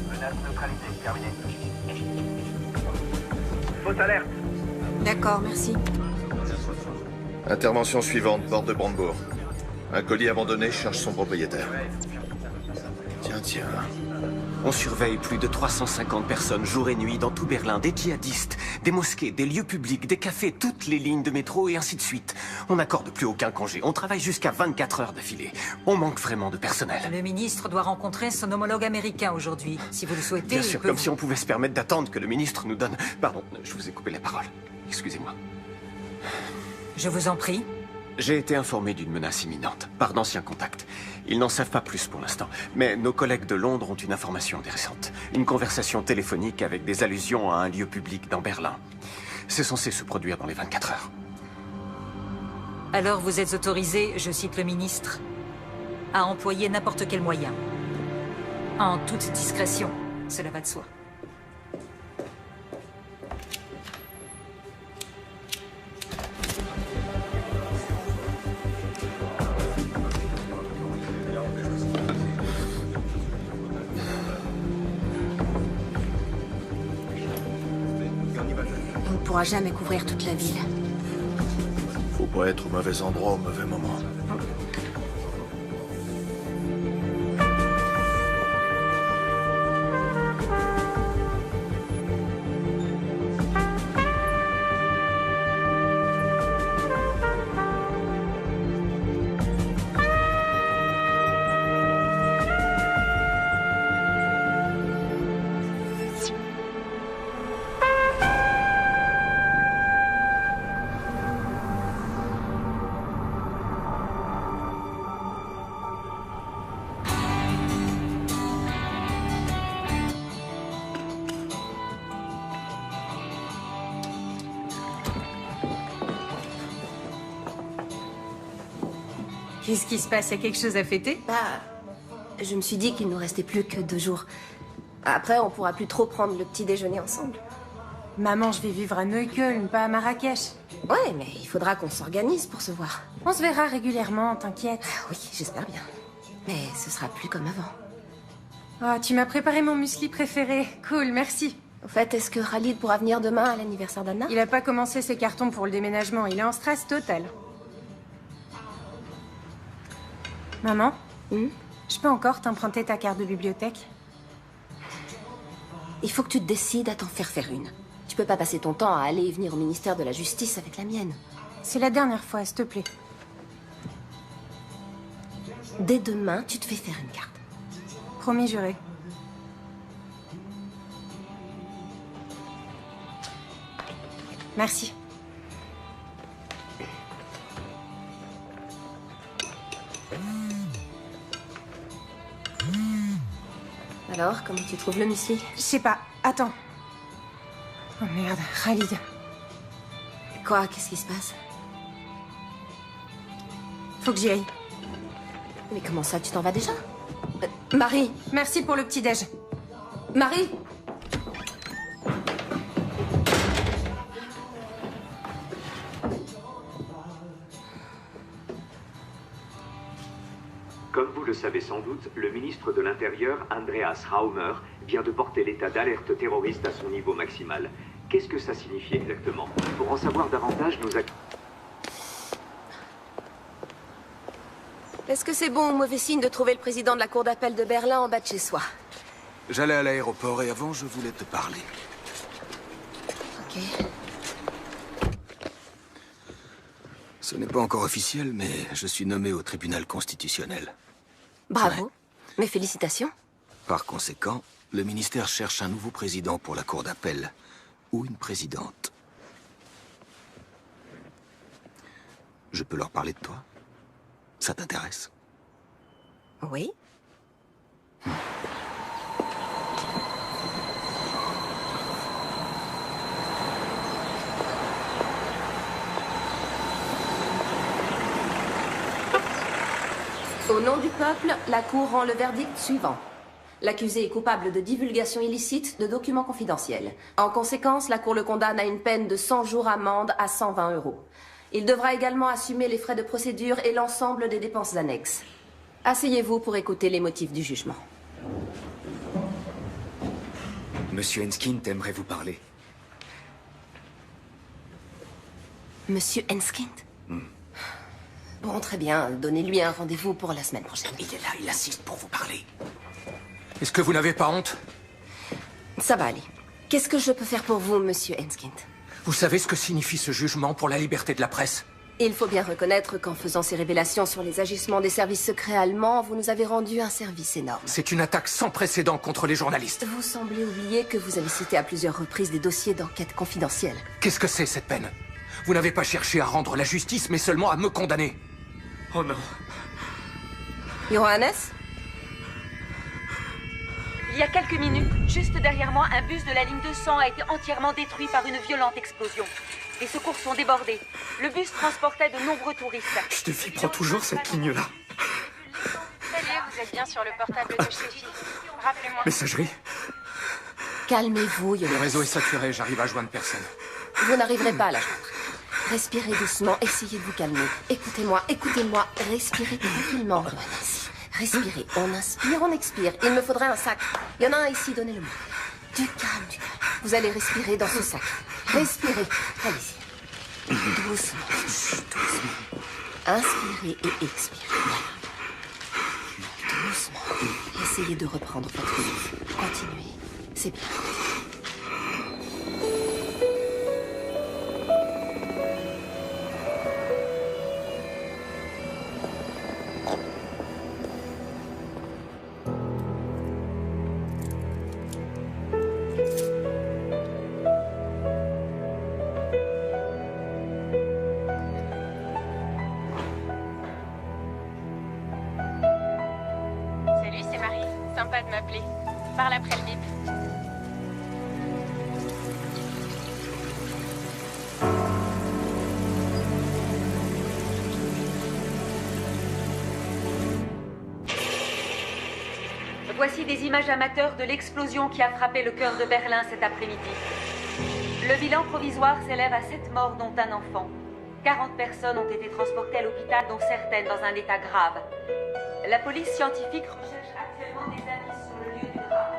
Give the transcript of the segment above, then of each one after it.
Menace neutralisée, terminé. Fausse alerte. D'accord, merci. Intervention suivante, porte de Brandebourg. Un colis abandonné cherche son propriétaire. Tiens. On surveille plus de 350 personnes jour et nuit dans tout Berlin, des djihadistes, des mosquées, des lieux publics, des cafés, toutes les lignes de métro et ainsi de suite. On n'accorde plus aucun congé, on travaille jusqu'à 24 heures d'affilée. On manque vraiment de personnel. Le ministre doit rencontrer son homologue américain aujourd'hui. Si vous le souhaitez, Bien sûr, comme si on pouvait se permettre d'attendre que le ministre nous donne... Pardon, je vous ai coupé la parole. Excusez-moi. Je vous en prie. J'ai été informé d'une menace imminente, par d'anciens contacts. Ils n'en savent pas plus pour l'instant, mais nos collègues de Londres ont une information intéressante. Une conversation téléphonique avec des allusions à un lieu public dans Berlin. C'est censé se produire dans les 24 heures. Alors vous êtes autorisé, je cite le ministre, à employer n'importe quel moyen. En toute discrétion, cela va de soi. On ne pourra jamais couvrir toute la ville. Faut pas être au mauvais endroit au mauvais moment. Qu'est-ce qui se passe? Il y a quelque chose à fêter? Je me suis dit qu'il nous restait plus que 2 jours. Après, on pourra plus trop prendre le petit déjeuner ensemble. Maman, je vais vivre à Neukölln, pas à Marrakech. Ouais, mais il faudra qu'on s'organise pour se voir. On se verra régulièrement, t'inquiète. Oui, j'espère bien. Mais ce sera plus comme avant. Ah, tu m'as préparé mon muesli préféré. Cool, merci. Au fait, est-ce que Khalid pourra venir demain à l'anniversaire d'Anna? Il a pas commencé ses cartons pour le déménagement, il est en stress total. Maman, je peux encore t'emprunter ta carte de bibliothèque? Il faut que tu te décides à t'en faire une. Tu peux pas passer ton temps à aller et venir au ministère de la Justice avec la mienne. C'est la dernière fois, s'il te plaît. Dès demain, tu te fais faire une carte. Promis juré. Merci. Alors, comment tu trouves le muesli? Je sais pas. Attends. Oh merde, Khalid. Quoi? Qu'est-ce qui se passe? Faut que j'y aille. Mais comment ça, tu t'en vas déjà? Marie! Merci pour le petit-déj. Marie! Comme vous le savez sans doute, le ministre de l'Intérieur, Andreas Raumer, vient de porter l'état d'alerte terroriste à son niveau maximal. Qu'est-ce que ça signifie exactement? Pour en savoir davantage, nous avons... Est-ce que c'est bon ou mauvais signe de trouver le président de la cour d'appel de Berlin en bas de chez soi? J'allais à l'aéroport et avant, je voulais te parler. Ok. Ce n'est pas encore officiel, mais je suis nommé au tribunal constitutionnel. Bravo. Ouais. Mes félicitations. Par conséquent, le ministère cherche un nouveau président pour la cour d'appel. Ou une présidente. Je peux leur parler de toi? Ça t'intéresse? Oui. Au nom du peuple, la Cour rend le verdict suivant. L'accusé est coupable de divulgation illicite de documents confidentiels. En conséquence, la Cour le condamne à une peine de 100 jours amende à 120 €. Il devra également assumer les frais de procédure et l'ensemble des dépenses annexes. Asseyez-vous pour écouter les motifs du jugement. Monsieur Enskind aimerait vous parler. Monsieur Enskind? Bon, très bien. Donnez-lui un rendez-vous pour la semaine prochaine. Il est là, il assiste pour vous parler. Est-ce que vous n'avez pas honte? Ça va aller. Qu'est-ce que je peux faire pour vous, monsieur Enskind? Vous savez ce que signifie ce jugement pour la liberté de la presse? Il faut bien reconnaître qu'en faisant ces révélations sur les agissements des services secrets allemands, vous nous avez rendu un service énorme. C'est une attaque sans précédent contre les journalistes. Vous semblez oublier que vous avez cité à plusieurs reprises des dossiers d'enquête confidentiels. Qu'est-ce que c'est, cette peine? Vous n'avez pas cherché à rendre la justice, mais seulement à me condamner. Oh non. Johannes? Il y a quelques minutes, juste derrière moi, un bus de la ligne 200 a été entièrement détruit par une violente explosion. Les secours sont débordés. Le bus transportait de nombreux touristes. Steffi prend toujours cette ligne-là. Ça y est, vous êtes bien sur le portable de Steffi. Rappelez-moi. Messagerie. Calmez-vous, Le Johannes. réseau est saturé, j'arrive à joindre personne. Vous n'arriverez pas à la joindre. Respirez doucement, essayez de vous calmer. Écoutez-moi, écoutez-moi. Respirez tranquillement, Johannes. Respirez. On inspire, on expire. Il me faudrait un sac. Il y en a un ici, donnez-le-moi. Du calme, du calme. Vous allez respirer dans ce sac. Respirez. Allez-y. Doucement. Doucement. Inspirez et expirez. Voilà. Doucement. Essayez de reprendre votre vie. Continuez. C'est bien. Salut, c'est Marie. Sympa de m'appeler. Parle après le bip. Voici des images amateurs de l'explosion qui a frappé le cœur de Berlin cet après-midi. Le bilan provisoire s'élève à 7 morts, dont un enfant. 40 personnes ont été transportées à l'hôpital, dont certaines dans un état grave. La police scientifique recherche actuellement des indices sur le lieu du drame.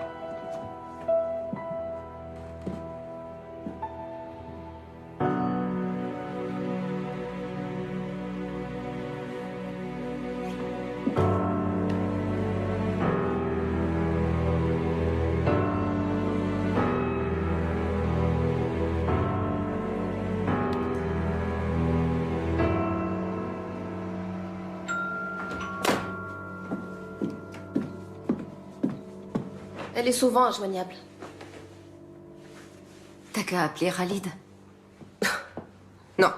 Elle est souvent injoignable. T'as qu'à appeler Khalid. Non.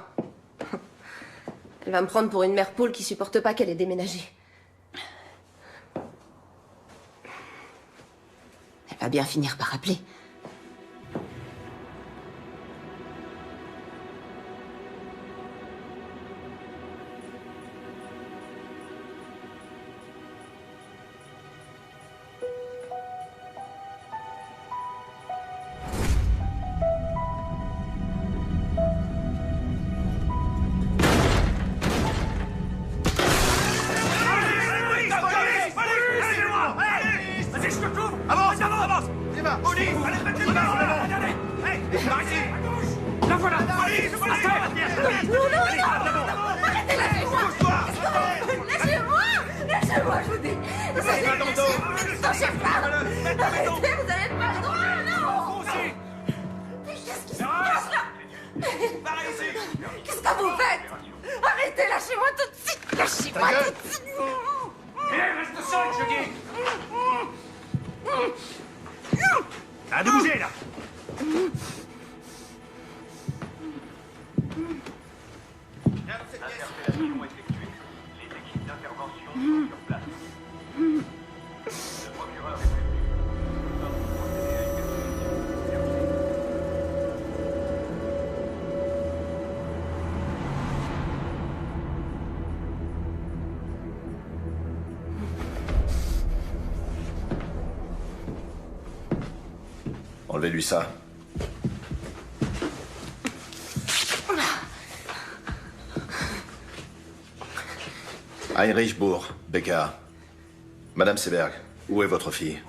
Elle va me prendre pour une mère poule qui supporte pas qu'elle ait déménagé. Elle va bien finir par appeler. Qu'est-ce que vous faites? Arrêtez, lâchez-moi tout de suite. Lâchez-moi tout de suite. Reste seul, je dis. Arrête de bouger, là. Interpellations effectuées. Les équipes d'intervention sont sur place. Le procureur est prévenu. Nous allons procéder à une Enlevez-lui ça. Heinrich Bourg, BK. Madame Seberg, où est votre fille?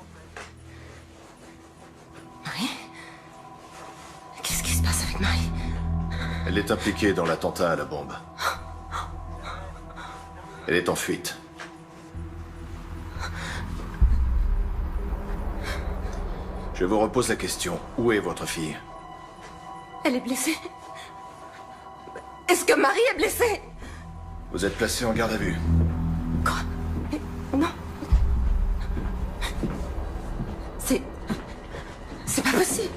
Marie? Qu'est-ce qui se passe avec Marie? Elle est impliquée dans l'attentat à la bombe. Elle est en fuite. Je vous repose la question. Où est votre fille? Elle est blessée. Est-ce que Marie est blessée? Vous êtes placé en garde à vue. Quoi? Mais non. C'est pas possible.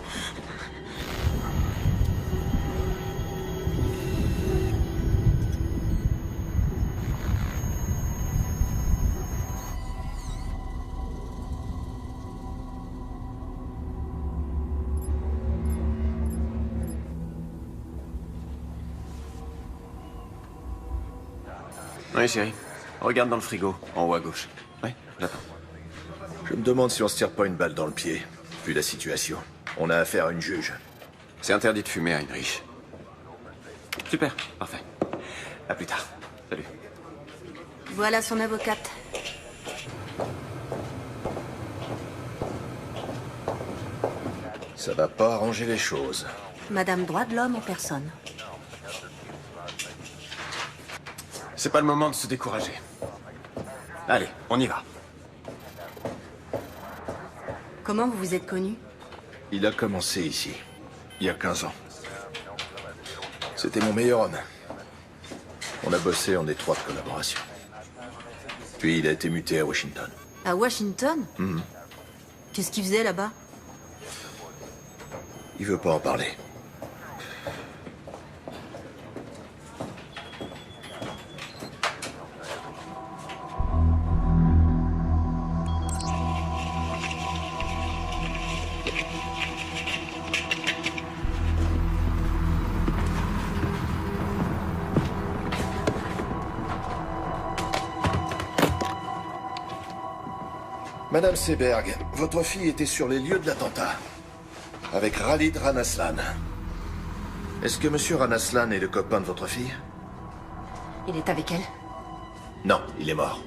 Oui, chérie. Regarde dans le frigo, en haut à gauche. Oui, j'attends. Je me demande si on se tire pas une balle dans le pied, vu la situation. On a affaire à une juge. C'est interdit de fumer, Heinrich. Super, parfait. À plus tard. Salut. Voilà son avocate. Ça va pas arranger les choses. Madame droit de l'homme en personne. C'est pas le moment de se décourager. Allez, on y va. Comment vous vous êtes connus? Il a commencé ici, il y a 15 ans. C'était mon meilleur homme. On a bossé en étroite collaboration. Puis il a été muté à Washington. À Washington? Qu'est-ce qu'il faisait là-bas? Il veut pas en parler. Madame Seberg, votre fille était sur les lieux de l'attentat. Avec Khalid Ranaslan. Est-ce que Monsieur Ranaslan est le copain de votre fille? Il est avec elle? Non, il est mort.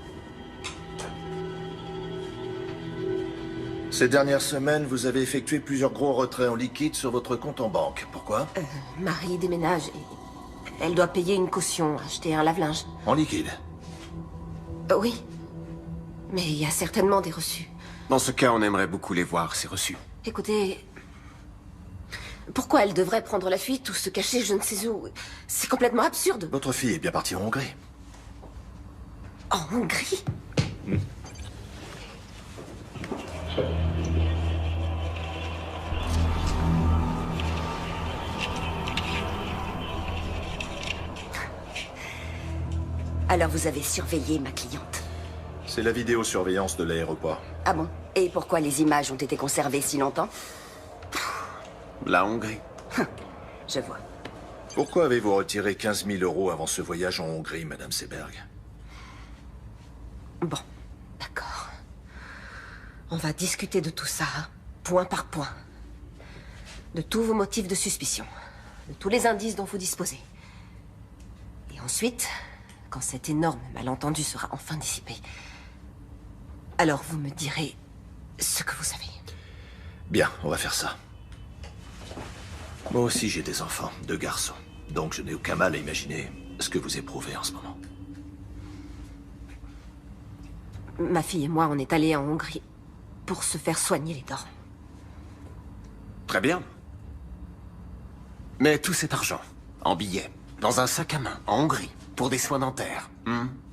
Ces dernières semaines, vous avez effectué plusieurs gros retraits en liquide sur votre compte en banque. Pourquoi? Marie déménage et elle doit payer une caution, acheter un lave-linge. En liquide? Oui. Mais il y a certainement des reçus. Dans ce cas, on aimerait beaucoup les voir, ces reçus. Écoutez... Pourquoi elle devrait prendre la fuite ou se cacher je ne sais où? C'est complètement absurde. Votre fille est bien partie en Hongrie. En Hongrie? Alors vous avez surveillé ma cliente? C'est la vidéosurveillance de l'aéroport. Ah bon? Et pourquoi les images ont été conservées si longtemps? La Hongrie. Je vois. Pourquoi avez-vous retiré 15 000 € avant ce voyage en Hongrie, Madame Seberg? Bon, d'accord. On va discuter de tout ça, point par point. De tous vos motifs de suspicion. De tous les indices dont vous disposez. Et ensuite, quand cet énorme malentendu sera enfin dissipé, alors vous me direz ce que vous savez. Bien, on va faire ça. Moi aussi j'ai des enfants, 2 garçons. Donc je n'ai aucun mal à imaginer ce que vous éprouvez en ce moment. Ma fille et moi, on est allés en Hongrie pour se faire soigner les dents. Très bien. Mais tout cet argent, en billets, dans un sac à main, en Hongrie, pour des soins dentaires.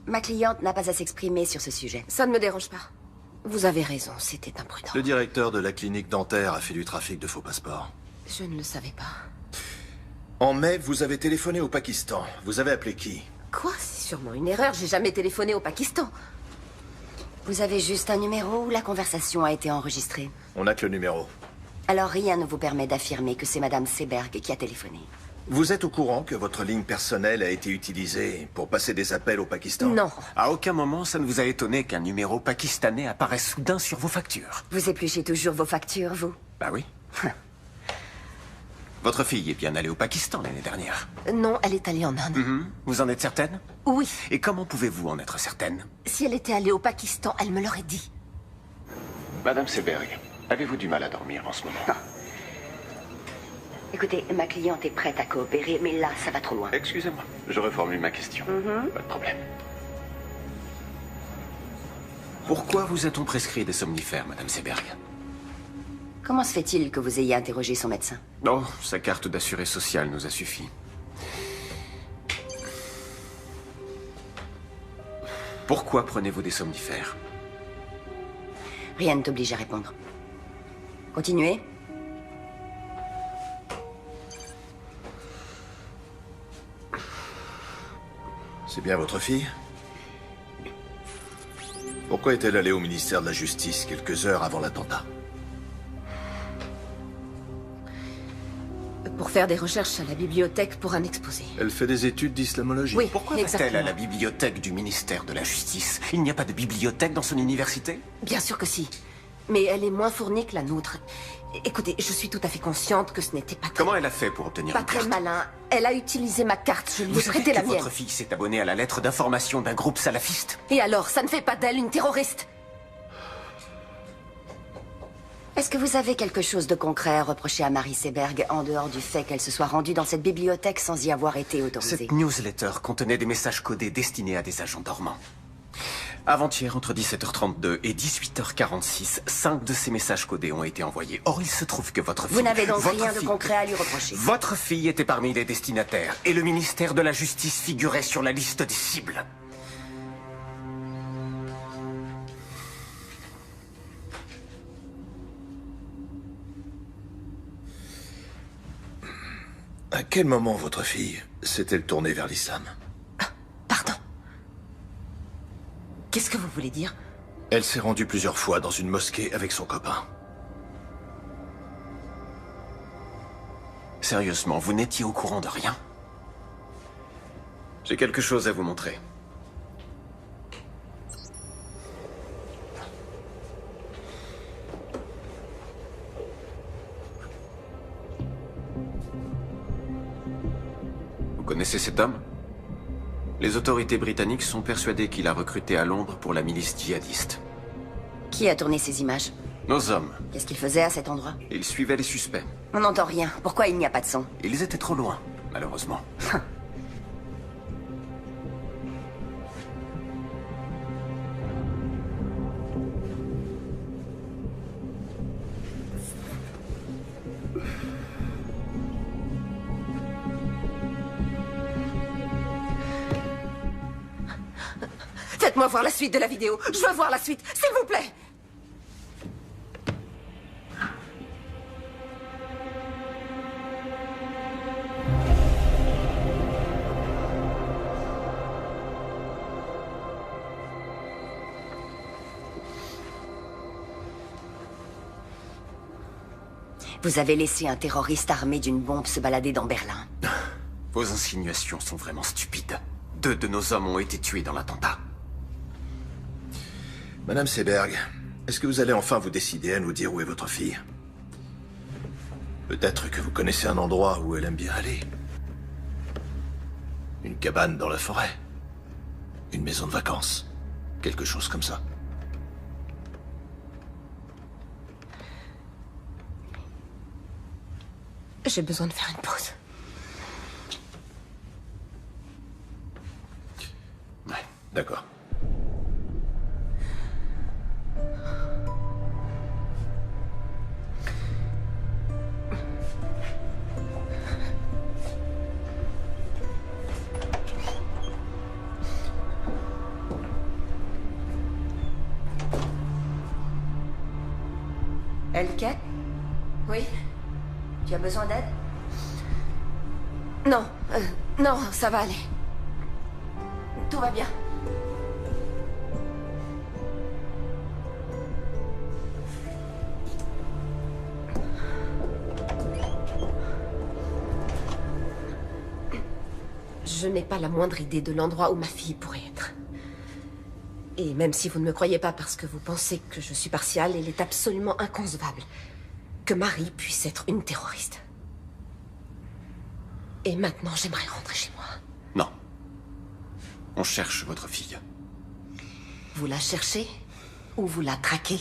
Ma cliente n'a pas à s'exprimer sur ce sujet. Ça ne me dérange pas. Vous avez raison, c'était imprudent. Le directeur de la clinique dentaire a fait du trafic de faux passeports. Je ne le savais pas. En mai, vous avez téléphoné au Pakistan. Vous avez appelé qui? Quoi? C'est sûrement une erreur, j'ai jamais téléphoné au Pakistan. Vous avez juste un numéro où la conversation a été enregistrée? On n'a que le numéro. Alors rien ne vous permet d'affirmer que c'est Madame Seberg qui a téléphoné? Vous êtes au courant que votre ligne personnelle a été utilisée pour passer des appels au Pakistan? Non. À aucun moment, ça ne vous a étonné qu'un numéro pakistanais apparaisse soudain sur vos factures? Vous épluchez toujours vos factures, vous? Bah oui. Votre fille est bien allée au Pakistan l'année dernière. Non, elle est allée en Inde. Vous en êtes certaine? Oui. Et comment pouvez-vous en être certaine? Si elle était allée au Pakistan, elle me l'aurait dit. Madame Seberg, avez-vous du mal à dormir en ce moment? Écoutez, ma cliente est prête à coopérer, mais là, ça va trop loin. Excusez-moi, je reformule ma question. Pas de problème. Pourquoi vous a-t-on prescrit des somnifères, Madame Seberg? Comment se fait-il que vous ayez interrogé son médecin? Oh, sa carte d'assuré social nous a suffi. Pourquoi prenez-vous des somnifères? Rien ne t'oblige à répondre. Continuez. C'est bien votre fille? Pourquoi est-elle allée au ministère de la Justice quelques heures avant l'attentat? Pour faire des recherches à la bibliothèque pour un exposé. Elle fait des études d'islamologie. Oui, Pourquoi va-t-elle à la bibliothèque du ministère de la Justice? Il n'y a pas de bibliothèque dans son université? Bien sûr que si. Mais elle est moins fournie que la nôtre. Écoutez, je suis tout à fait consciente que ce n'était pas Comment elle a fait pour obtenir pas une très carte? malin. Elle a utilisé ma carte, je lui ai Vous savez prêté la que mienne. votre fille s'est abonnée à la lettre d'information d'un groupe salafiste? Et alors, ça ne fait pas d'elle une terroriste? Est-ce que vous avez quelque chose de concret à reprocher à Marie Seberg, en dehors du fait qu'elle se soit rendue dans cette bibliothèque sans y avoir été autorisée? Cette newsletter contenait des messages codés destinés à des agents dormants. Avant-hier, entre 17h32 et 18h46, 5 de ces messages codés ont été envoyés. Or, il se trouve que votre fille... Vous n'avez donc votre rien de fille- concret à lui reprocher? Votre fille était parmi les destinataires, et le ministère de la Justice figurait sur la liste des cibles. À quel moment votre fille s'est-elle tournée vers l'islam? Qu'est-ce que vous voulez dire? Elle s'est rendue plusieurs fois dans une mosquée avec son copain. Sérieusement, vous n'étiez au courant de rien? J'ai quelque chose à vous montrer. Vous connaissez cet homme? Les autorités britanniques sont persuadées qu'il a recruté à Londres pour la milice djihadiste. Qui a tourné ces images? Nos hommes. Qu'est-ce qu'il faisait à cet endroit? Ils suivaient les suspects. On n'entend rien. Pourquoi il n'y a pas de son? Ils étaient trop loin, malheureusement. Faites-moi voir la suite de la vidéo. Je veux voir la suite, s'il vous plaît. Vous avez laissé un terroriste armé d'une bombe se balader dans Berlin. Vos insinuations sont vraiment stupides. 2 de nos hommes ont été tués dans l'attentat. Madame Seberg, est-ce que vous allez enfin vous décider à nous dire où est votre fille? Peut-être que vous connaissez un endroit où elle aime bien aller. Une cabane dans la forêt. Une maison de vacances. Quelque chose comme ça. J'ai besoin de faire une pause. Ouais, d'accord. Elke? Oui? Tu as besoin d'aide? Non, non, ça va aller. Tout va bien. Je n'ai pas la moindre idée de l'endroit où ma fille pourrait être. Et même si vous ne me croyez pas parce que vous pensez que je suis partiale, il est absolument inconcevable que Marie puisse être une terroriste. Et maintenant, j'aimerais rentrer chez moi. Non. On cherche votre fille. Vous la cherchez ou vous la traquez?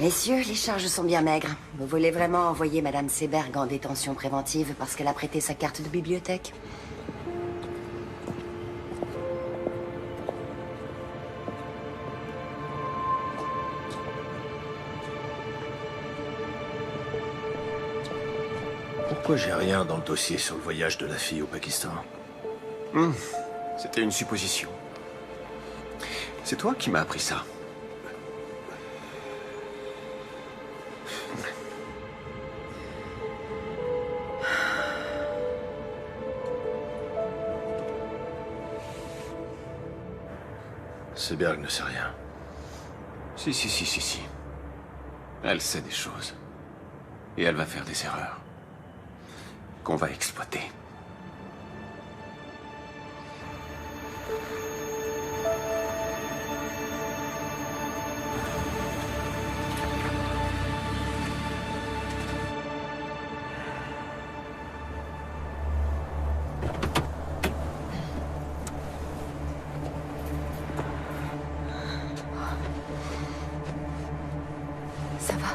Messieurs, les charges sont bien maigres. Vous voulez vraiment envoyer Madame Seberg en détention préventive parce qu'elle a prêté sa carte de bibliothèque? Pourquoi j'ai rien dans le dossier sur le voyage de la fille au Pakistan? C'était une supposition. C'est toi qui m'as appris ça. Seberg ne sait rien. Si. Elle sait des choses. Et elle va faire des erreurs. Qu'on va exploiter. Ça va?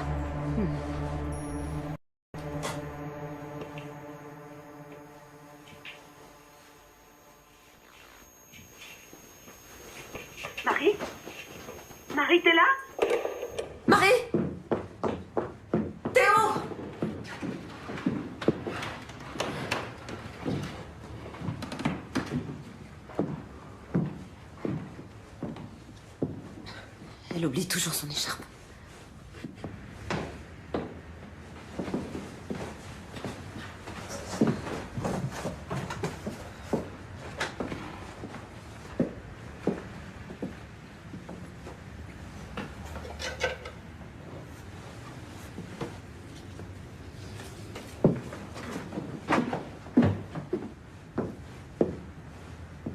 Marie? Marie, t'es là? Marie! Théo! Elle oublie toujours son écharpe.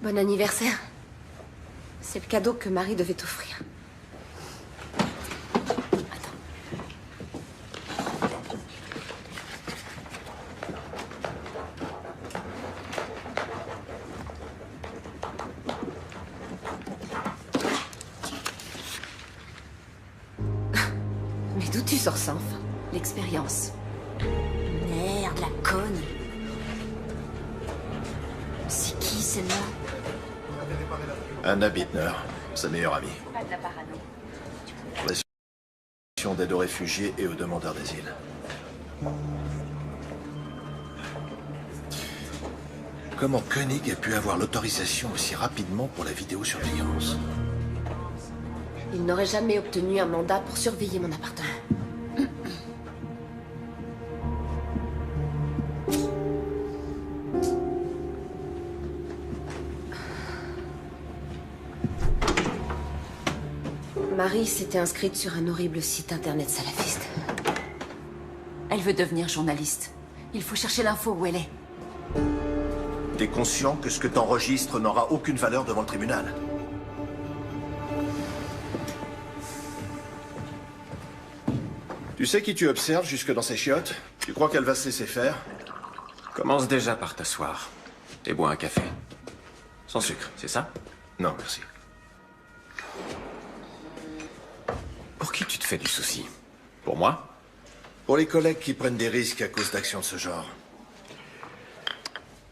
Bon anniversaire. C'est le cadeau que Marie devait t'offrir. Mais d'où tu sors ça, enfin? L'expérience. Merde, la conne. C'est qui, celle-là? Anna Bittner, sa meilleure amie. Pas de la parano. L'association d'aide aux réfugiés et aux demandeurs d'asile. Comment Koenig a pu avoir l'autorisation aussi rapidement pour la vidéosurveillance? Il n'aurait jamais obtenu un mandat pour surveiller mon appartement. Marie s'était inscrite sur un horrible site internet salafiste. Elle veut devenir journaliste. Il faut chercher l'info où elle est. T'es conscient que ce que t'enregistres n'aura aucune valeur devant le tribunal? Tu sais qui tu observes jusque dans ces chiottes? Tu crois qu'elle va se laisser faire? Commence déjà par t'asseoir. Et bois un café. Sans sucre, c'est ça? Non, merci. Pour qui tu te fais du souci? Pour moi? Pour les collègues qui prennent des risques à cause d'actions de ce genre.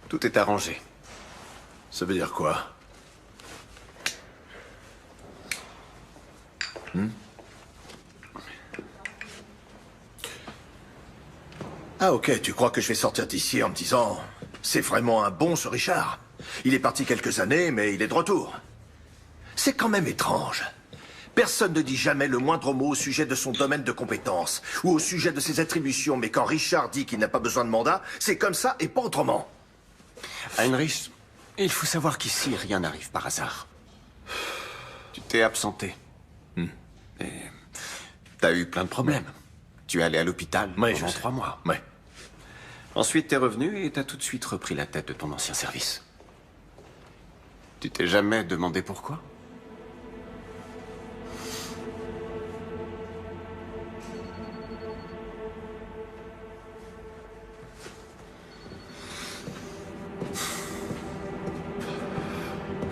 Tout est arrangé. Ça veut dire quoi? Ah ok, tu crois que je vais sortir d'ici en me disant « C'est vraiment un bon ce Richard. Il est parti quelques années, mais il est de retour. » C'est quand même étrange. Personne ne dit jamais le moindre mot au sujet de son domaine de compétence ou au sujet de ses attributions, mais quand Richard dit qu'il n'a pas besoin de mandat, c'est comme ça et pas autrement. Heinrich, il faut savoir qu'ici, rien n'arrive par hasard. Tu t'es absenté. Et t'as eu plein de problèmes. Tu es allé à l'hôpital pendant 3 mois. Ouais. Ensuite, t'es revenu et t'as tout de suite repris la tête de ton ancien service. Tu t'es jamais demandé pourquoi?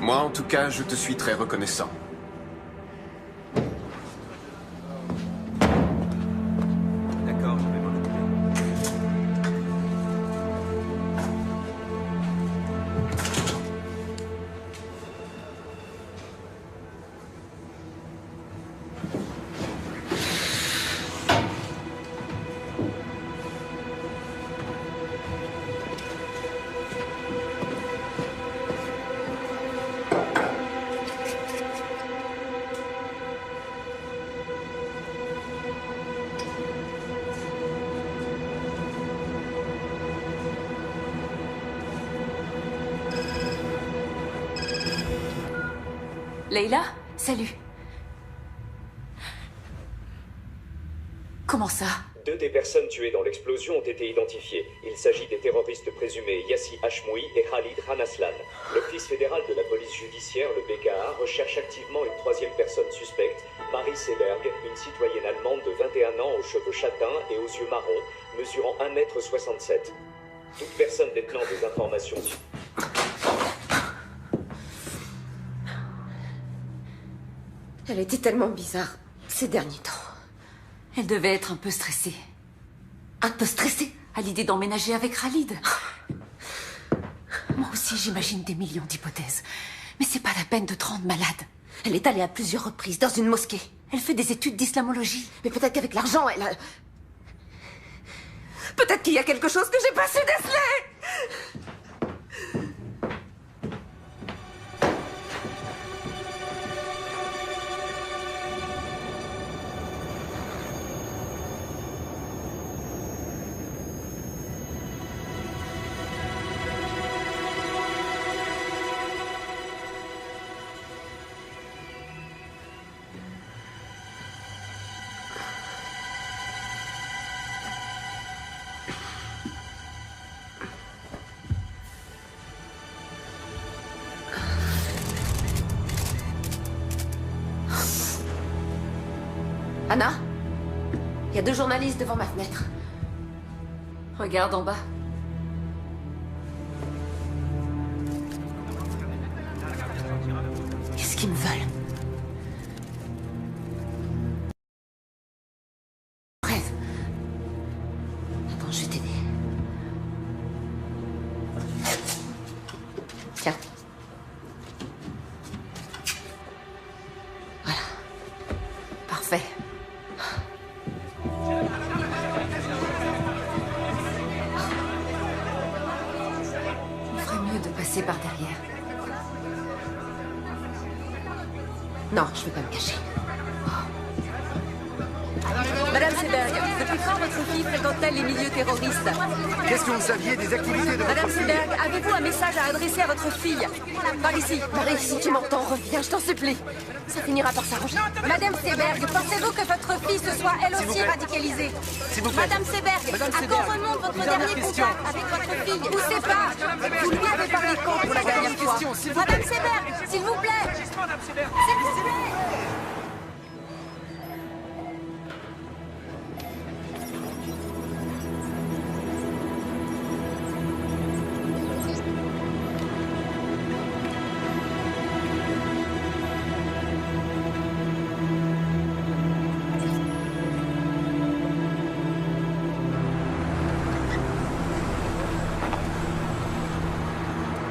Moi, en tout cas, je te suis très reconnaissant. D'accord, je vais m'en occuper. Leila, salut. Comment ça? 2 des personnes tuées dans l'explosion ont été identifiées. Il s'agit des terroristes présumés Yassi Hashmoui et Khalid Ranaslan. L'Office fédéral de la police judiciaire, le BKA, recherche activement une 3e personne suspecte, Marie Seberg, une citoyenne allemande de 21 ans aux cheveux châtains et aux yeux marrons, mesurant 1,67 m. Toute personne détenant des informations... Elle était tellement bizarre ces derniers temps. Elle devait être un peu stressée. Un peu stressée? À l'idée d'emménager avec Khalid. Moi aussi, j'imagine des millions d'hypothèses. Mais c'est pas la peine de te rendre malade. Elle est allée à plusieurs reprises dans une mosquée. Elle fait des études d'islamologie. Mais peut-être qu'avec l'argent, elle a... Peut-être qu'il y a quelque chose que j'ai pas su déceler! Anna? Il y a 2 journalistes devant ma fenêtre. Regarde en bas. Qu'est-ce qu'ils me veulent? Rêve. Attends, je vais t'aider. Tiens. Voilà. Parfait. Passer par derrière. Non, je vais pas me cacher. Madame Seberg, depuis quand votre fille fréquente-t-elle les milieux terroristes? Qu'est-ce que vous saviez des activités de Madame votre fille? Seberg, avez-vous un message à adresser à votre fille? Par ici. Marie, si tu m'entends, reviens, je t'en supplie. Ça finira par s'arranger. Madame Seberg, pensez-vous que votre fille se soit elle aussi radicalisée? S'il vous plaît. Madame Seberg, à quand remonte votre dernier contact avec votre fille? Ou c'est pas? Vous lui avez parlé quand pour la dernière fois? Madame Seberg, s'il vous plaît. S'il vous plaît.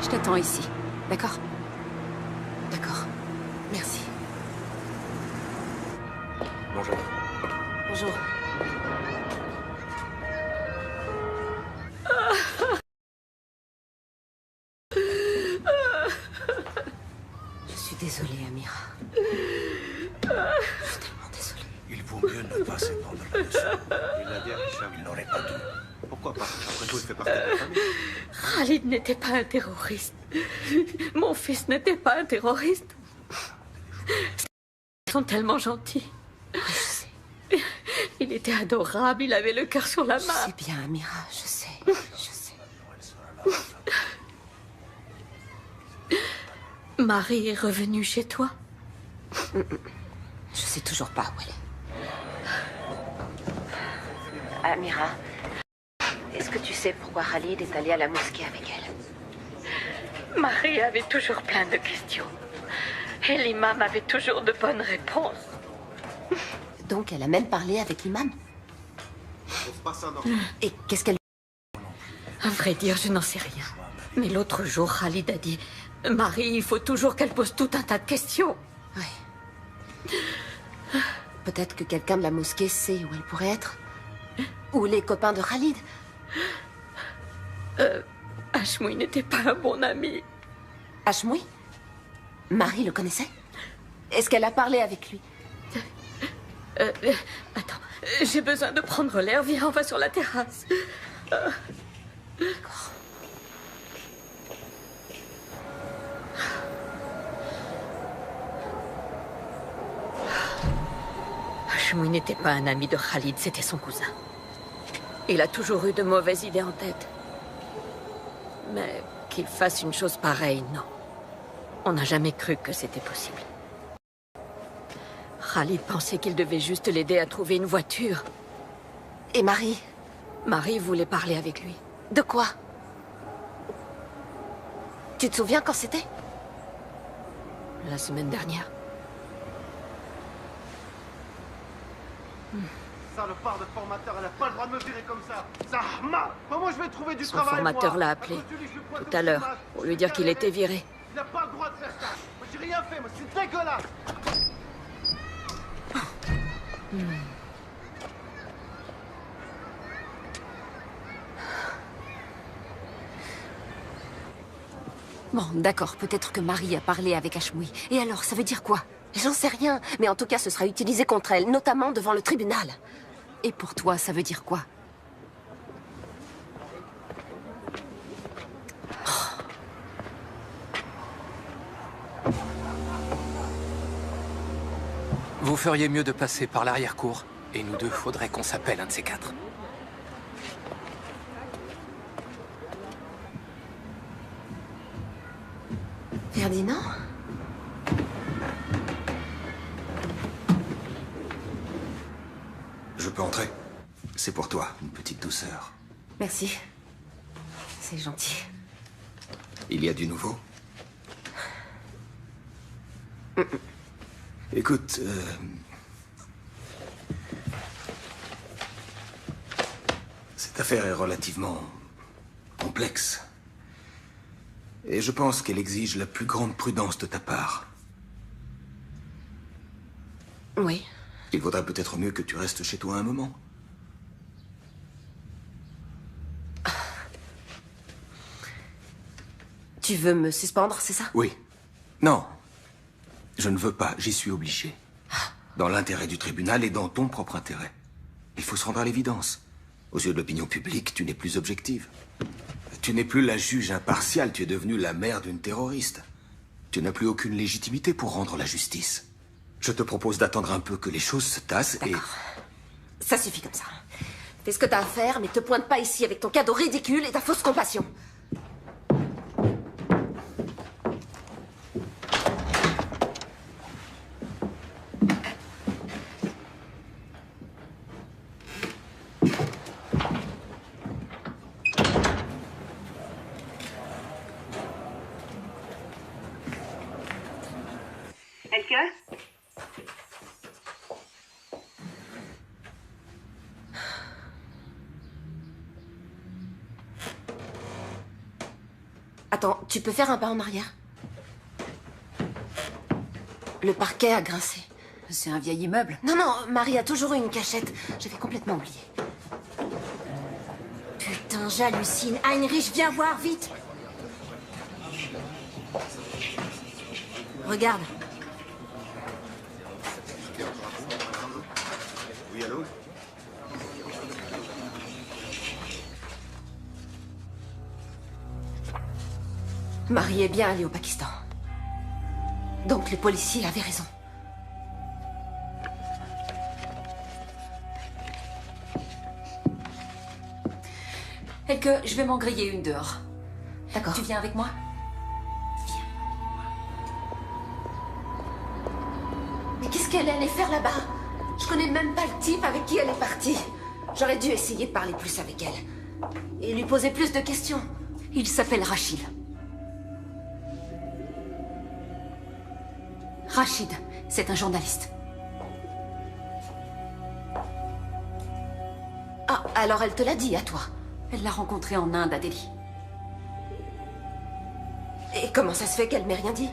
Je t'attends ici, d'accord? D'accord. Merci. Bonjour. Bonjour. Je suis désolée, Amira. Je suis tellement désolée. Il vaut mieux ne pas s'épandre là-dessus. Il l'a dit à Richard, il n'aurait pas dû. Pourquoi pas? Après tout, il fait partie de la famille. Khalid n'était pas un terroriste. Mon fils n'était pas un terroriste. Ils sont tellement gentils. Je sais. Il était adorable, il avait le cœur sur la main. Je sais bien, Amira, je sais. Je sais. Marie est revenue chez toi? Je sais toujours pas où elle est. Amira, est-ce que tu sais pourquoi Khalid est allé à la mosquée avec elle? Marie avait toujours plein de questions. Et l'imam avait toujours de bonnes réponses. Donc elle a même parlé avec l'imam? Et qu'est-ce qu'elle... À vrai dire, je n'en sais rien. Mais l'autre jour, Khalid a dit... Marie, il faut toujours qu'elle pose tout un tas de questions. Oui. Peut-être que quelqu'un de la mosquée sait où elle pourrait être. Ou les copains de Khalid. Hashmoui n'était pas un bon ami. Hashmoui? Marie le connaissait? Est-ce qu'elle a parlé avec lui? Attends, j'ai besoin de prendre l'air. Viens, on va sur la terrasse. D'accord. Hashmoui n'était pas un ami de Khalid, c'était son cousin. Il a toujours eu de mauvaises idées en tête. Mais qu'il fasse une chose pareille, non. On n'a jamais cru que c'était possible. Khalid pensait qu'il devait juste l'aider à trouver une voiture. Et Marie? Marie voulait parler avec lui. De quoi? Tu te souviens quand c'était? La semaine dernière. Salopard de formateur, elle a pas le droit de me virer comme ça. Zahma! Comment je vais trouver du travail? Son formateur l'a appelé tout à l'heure pour lui dire qu'il était viré. Il n'a pas le droit de faire ça. Moi, j'ai rien fait, moi, c'est dégueulasse. Bon, d'accord, peut-être que Marie a parlé avec Hashmoui. Et alors, ça veut dire quoi? J'en sais rien, mais en tout cas, ce sera utilisé contre elle, notamment devant le tribunal. Et pour toi, ça veut dire quoi? Vous feriez mieux de passer par l'arrière-cour. Et nous deux, faudrait qu'on s'appelle un de ces quatre. Ferdinand? Je peux entrer? C'est pour toi, une petite douceur. Merci. C'est gentil. Il y a du nouveau? Écoute, cette affaire est relativement complexe. Et je pense qu'elle exige la plus grande prudence de ta part. Oui. Il vaudrait peut-être mieux que tu restes chez toi un moment. Tu veux me suspendre, c'est ça? Oui. Non. Je ne veux pas, j'y suis obligé. Dans l'intérêt du tribunal et dans ton propre intérêt. Il faut se rendre à l'évidence. Aux yeux de l'opinion publique, tu n'es plus objective. Tu n'es plus la juge impartiale, tu es devenue la mère d'une terroriste. Tu n'as plus aucune légitimité pour rendre la justice. Je te propose d'attendre un peu que les choses se tassent et... Ça suffit comme ça. Fais ce que t'as à faire, mais te pointe pas ici avec ton cadeau ridicule et ta fausse compassion. Attends, tu peux faire un pas en arrière? Le parquet a grincé. C'est un vieil immeuble. Non, non, Marie a toujours eu une cachette. J'avais complètement oublié. Putain, j'hallucine. Heinrich, viens voir, vite. Regarde. Oui, allô? Marie est bien allée au Pakistan. Donc les policiers avaient raison. Elke, je vais m'en griller une dehors. D'accord. Tu viens avec moi? Mais qu'est-ce qu'elle allait faire là-bas? Je connais même pas le type avec qui elle est partie. J'aurais dû essayer de parler plus avec elle. Et lui poser plus de questions. Il s'appelle Rachid. Rachid, c'est un journaliste. Ah, alors elle te l'a dit à toi? Elle l'a rencontré en Inde, à Delhi. Et comment ça se fait qu'elle m'ait rien dit?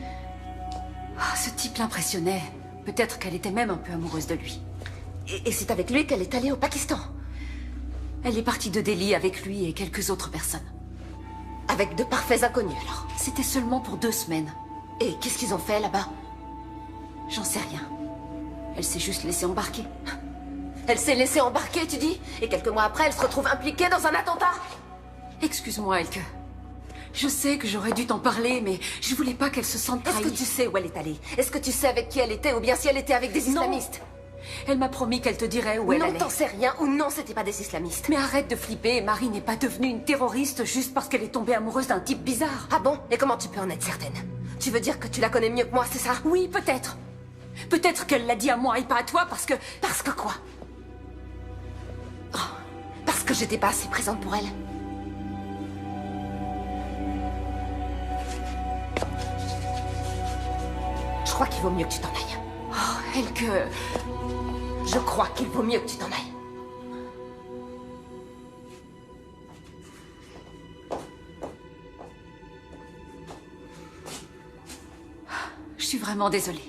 Ah, ce type l'impressionnait. Peut-être qu'elle était même un peu amoureuse de lui. Et c'est avec lui qu'elle est allée au Pakistan? Elle est partie de Delhi avec lui et quelques autres personnes. Avec de parfaits inconnus, alors? C'était seulement pour 2 semaines. Et qu'est-ce qu'ils ont fait, là-bas? J'en sais rien. Elle s'est juste laissée embarquer. Elle s'est laissée embarquer, tu dis? Et quelques mois après, elle se retrouve impliquée dans un attentat? Excuse-moi, Elke. Je sais que j'aurais dû t'en parler, mais je voulais pas qu'elle se sente trahie. Est-ce que tu sais où elle est allée? Est-ce que tu sais avec qui elle était, ou bien si elle était avec des islamistes? Elle m'a promis qu'elle te dirait où elle allait. Non, t'en sais rien, ou non, c'était pas des islamistes. Mais arrête de flipper, Marie n'est pas devenue une terroriste juste parce qu'elle est tombée amoureuse d'un type bizarre. Ah bon? Et comment tu peux en être certaine? Tu veux dire que tu la connais mieux que moi, c'est ça? Oui, peut-être. Peut-être qu'elle l'a dit à moi et pas à toi parce que... Parce que quoi? Oh, parce que j'étais pas assez présente pour elle. Je crois qu'il vaut mieux que tu t'en ailles. Oh, Elke... Je crois qu'il vaut mieux que tu t'en ailles. Je suis vraiment désolée.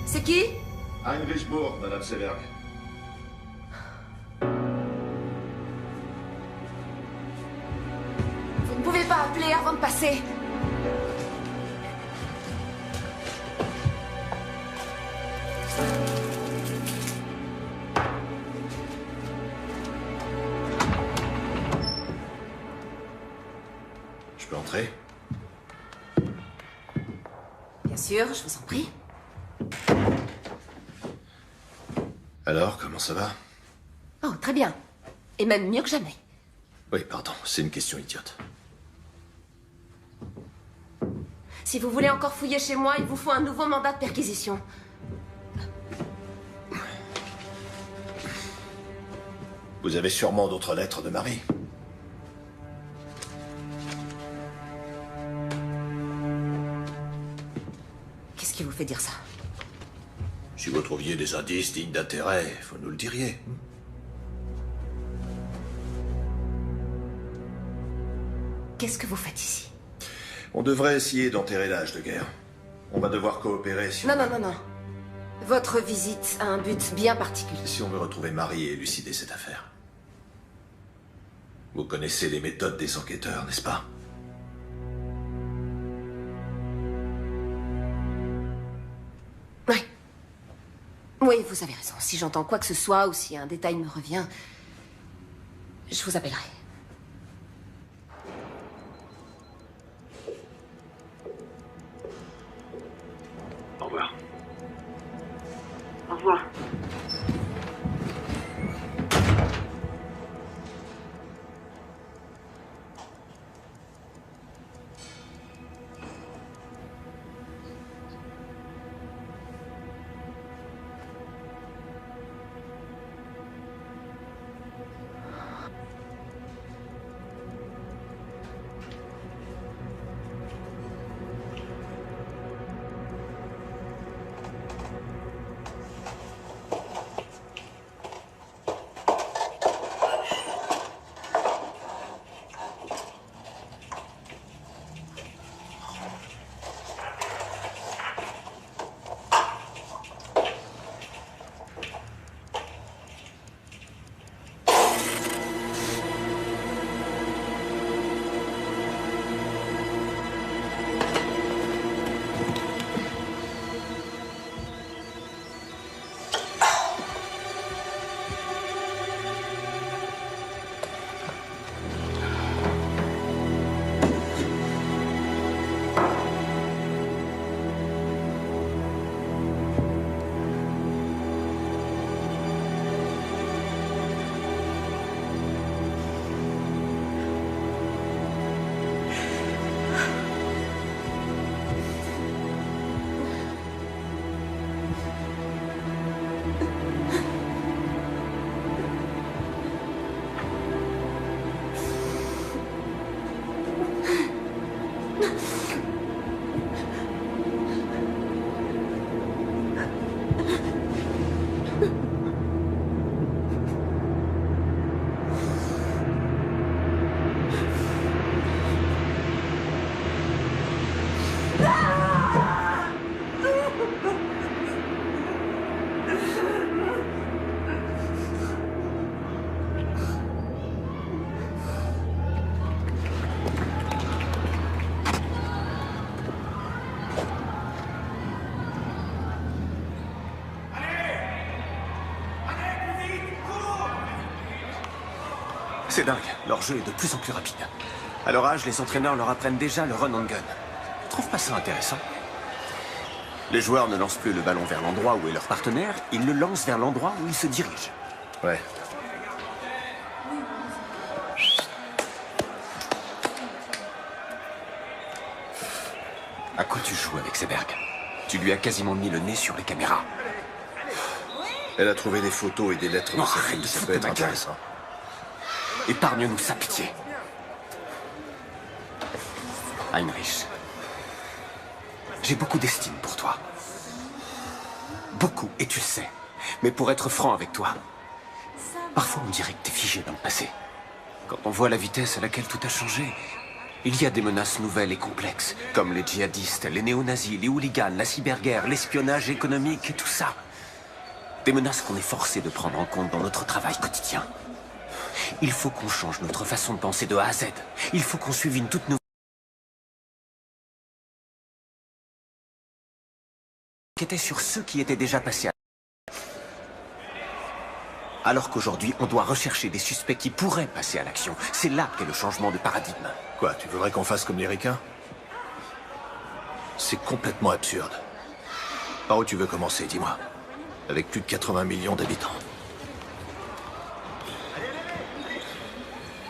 C'est qui? Heinrich Bourg, Madame Seberg. Vous ne pouvez pas appeler avant de passer. Je peux entrer? Bien sûr, je vous en prie. Alors, comment ça va? Oh, très bien. Et même mieux que jamais. Oui, pardon, c'est une question idiote. Si vous voulez encore fouiller chez moi, il vous faut un nouveau mandat de perquisition. Vous avez sûrement d'autres lettres de Marie. Qu'est-ce qui vous fait dire ça? Si vous trouviez des indices dignes d'intérêt, vous nous le diriez. Qu'est-ce que vous faites ici? On devrait essayer d'enterrer l'âge de guerre. On va devoir coopérer si Non, non, non, non. Votre visite a un but bien particulier. Si on veut retrouver Marie et élucider cette affaire. Vous connaissez les méthodes des enquêteurs, n'est-ce pas? Oui. Oui, vous avez raison. Si j'entends quoi que ce soit ou si un détail me revient, je vous appellerai. Au revoir. Au revoir. C'est dingue, leur jeu est de plus en plus rapide. À leur âge, les entraîneurs leur apprennent déjà le run and gun. Tu trouves pas ça intéressant? Les joueurs ne lancent plus le ballon vers l'endroit où est leur partenaire, ils le lancent vers l'endroit où ils se dirigent. Ouais. À quoi tu joues avec Seberg? Tu lui as quasiment mis le nez sur les caméras. Elle a trouvé des photos et des lettres de sa fille, ça peut être intéressant. Épargne-nous sa pitié. Heinrich, j'ai beaucoup d'estime pour toi. Beaucoup, et tu le sais. Mais pour être franc avec toi, parfois on dirait que t'es figé dans le passé. Quand on voit la vitesse à laquelle tout a changé, il y a des menaces nouvelles et complexes, comme les djihadistes, les néo-nazis, les hooligans, la cyberguerre, l'espionnage économique et tout ça. Des menaces qu'on est forcé de prendre en compte dans notre travail quotidien. Il faut qu'on change notre façon de penser de A à Z. Il faut qu'on suive une toute nouvelle... qui était sur ceux qui étaient déjà passés à... Alors qu'aujourd'hui, on doit rechercher des suspects qui pourraient passer à l'action. C'est là qu'est le changement de paradigme. Quoi, tu voudrais qu'on fasse comme les ricains? C'est complètement absurde. Par où tu veux commencer, dis-moi? Avec plus de 80 millions d'habitants.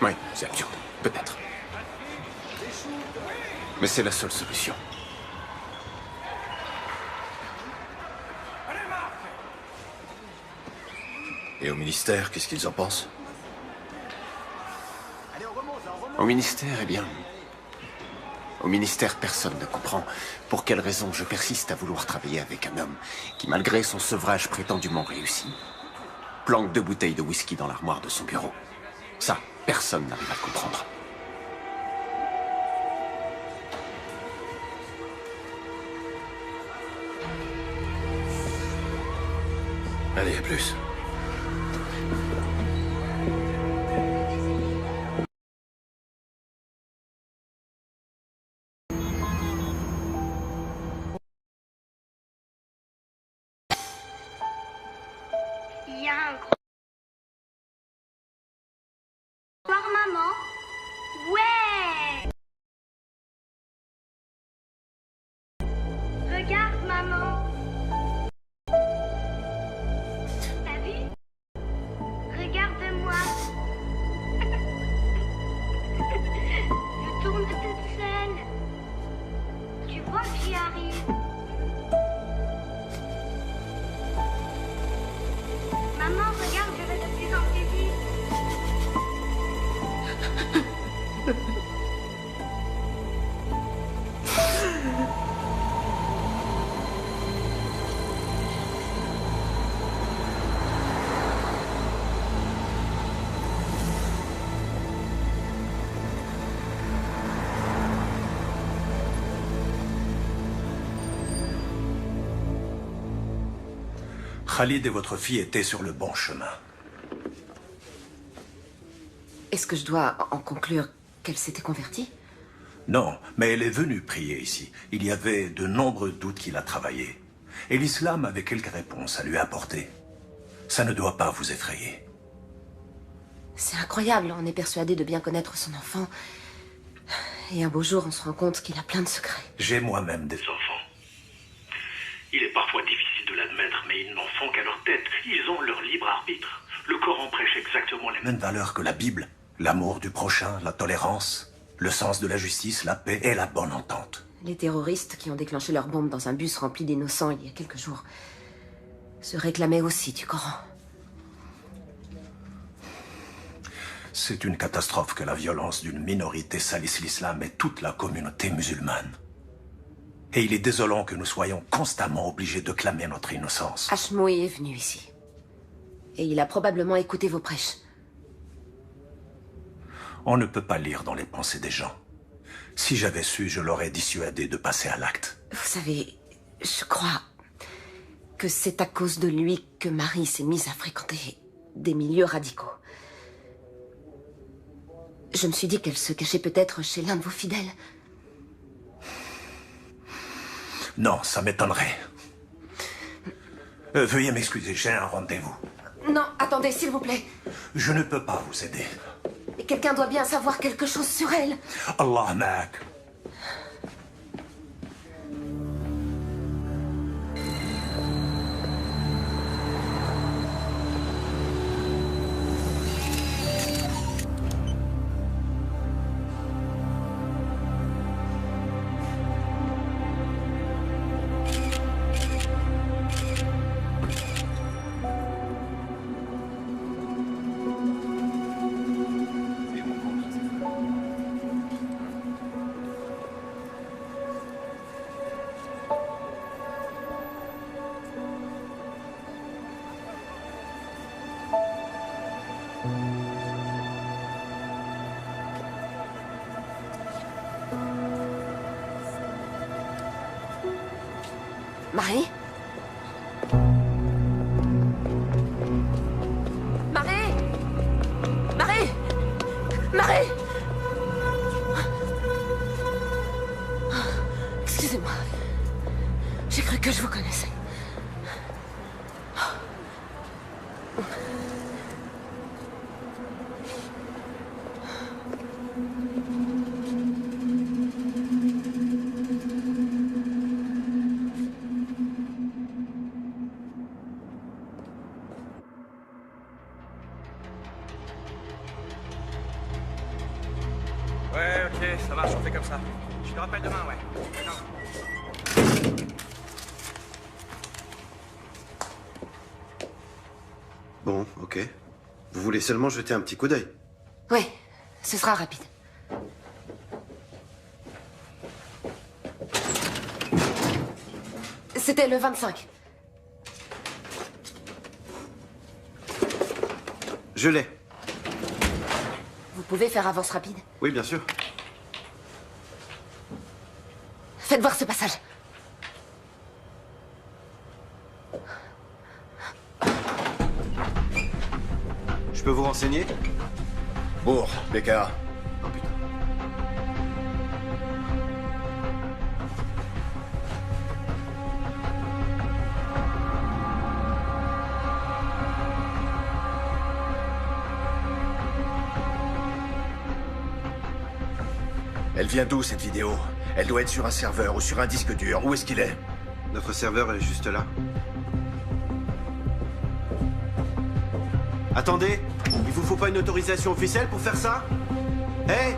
Oui, c'est absurde. Peut-être. Mais c'est la seule solution. Et au ministère, qu'est-ce qu'ils en pensent? Au ministère, eh bien... Au ministère, personne ne comprend pour quelle raison je persiste à vouloir travailler avec un homme qui, malgré son sevrage prétendument réussi, planque 2 bouteilles de whisky dans l'armoire de son bureau. Ça, personne n'arrive à le comprendre. Allez, à plus. Il y a un gros... Voir maman? Ouais! Regarde maman. T'as vu? Regarde-moi. Je tourne toute seule. Tu vois que j'y arrive. Maman, regarde, je vais de plus en plus vite. Khalid et votre fille étaient sur le bon chemin. Est-ce que je dois en conclure qu'elle s'était convertie? Non, mais elle est venue prier ici. Il y avait de nombreux doutes qu'il a travaillé. Et l'islam avait quelques réponses à lui apporter. Ça ne doit pas vous effrayer. C'est incroyable, on est persuadé de bien connaître son enfant. Et un beau jour, on se rend compte qu'il a plein de secrets. J'ai moi-même des enfants. Il est parfois difficile de l'admettre, mais ils n'en font qu'à leur tête. Ils ont leur libre arbitre. Le Coran prêche exactement les mêmes Même valeurs que la Bible. L'amour du prochain, la tolérance, le sens de la justice, la paix et la bonne entente. Les terroristes qui ont déclenché leur bombe dans un bus rempli d'innocents il y a quelques jours se réclamaient aussi du Coran. C'est une catastrophe que la violence d'une minorité salisse l'islam et toute la communauté musulmane. Et il est désolant que nous soyons constamment obligés de clamer notre innocence. Hashmoui est venu ici. Et il a probablement écouté vos prêches. On ne peut pas lire dans les pensées des gens. Si j'avais su, je l'aurais dissuadé de passer à l'acte. Vous savez, je crois que c'est à cause de lui que Marie s'est mise à fréquenter des milieux radicaux. Je me suis dit qu'elle se cachait peut-être chez l'un de vos fidèles. Non, ça m'étonnerait. Veuillez m'excuser, j'ai un rendez-vous. Non, attendez, s'il vous plaît. Je ne peux pas vous aider. Mais quelqu'un doit bien savoir quelque chose sur elle. Allah ma'ak. Marie? Marie? Marie? Marie? Excusez-moi. J'ai cru que je vous connaissais. Ouais, ok, ça marche, on fait comme ça. Je te rappelle demain, ouais. D'accord. Bon, ok. Vous voulez seulement jeter un petit coup d'œil? Oui, ce sera rapide. C'était le 25. Je l'ai. Vous pouvez faire avance rapide? Oui, bien sûr. Faites voir ce passage. Je peux vous renseigner? Bourg, BKA. Oh putain. Elle vient d'où, cette vidéo? Elle doit être sur un serveur ou sur un disque dur. Où est-ce qu'il est? Notre serveur est juste là. Attendez, il vous faut pas une autorisation officielle pour faire ça? Hé!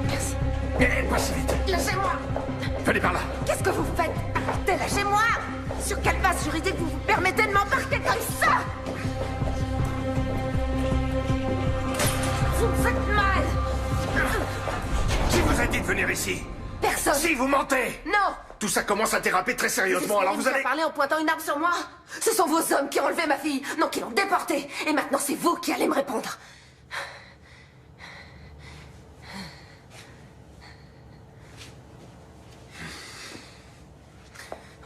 Merci. Passe vite. Lâchez-moi! Venez par là. Qu'est-ce que vous faites? Arrêtez, lâchez-moi! Sur quelle base juridique vous vous permettez de m'embarquer comme ça? Vous me faites mal! Qui vous a dit de venir ici? Personne! Si, vous mentez! Non! Tout ça commence à déraper très sérieusement, alors vous allez... parler en pointant une arme sur moi? Ce sont vos hommes qui ont enlevé ma fille, non, qui l'ont déportée. Et maintenant, c'est vous qui allez me répondre.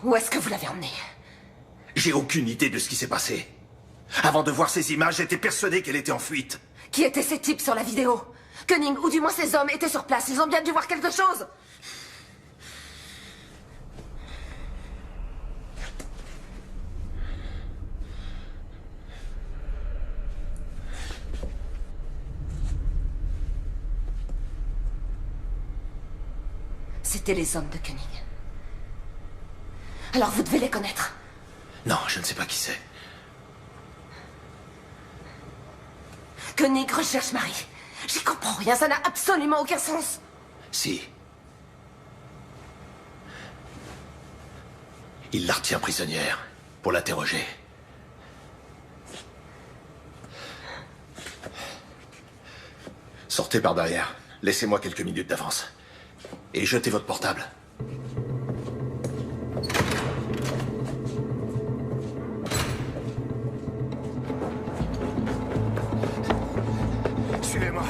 Où est-ce que vous l'avez emmenée? J'ai aucune idée de ce qui s'est passé. Avant de voir ces images, j'étais persuadé qu'elle était en fuite. Qui étaient ces types sur la vidéo? Koenig, ou du moins ces hommes, étaient sur place. Ils ont bien dû voir quelque chose. C'étaient les hommes de Koenig. Alors vous devez les connaître. Non, je ne sais pas qui c'est. Koenig recherche Marie. J'y comprends rien, ça n'a absolument aucun sens. Si. Il la retient prisonnière pour l'interroger. Sortez par derrière. Laissez-moi quelques minutes d'avance. Et jetez votre portable. Suivez-moi.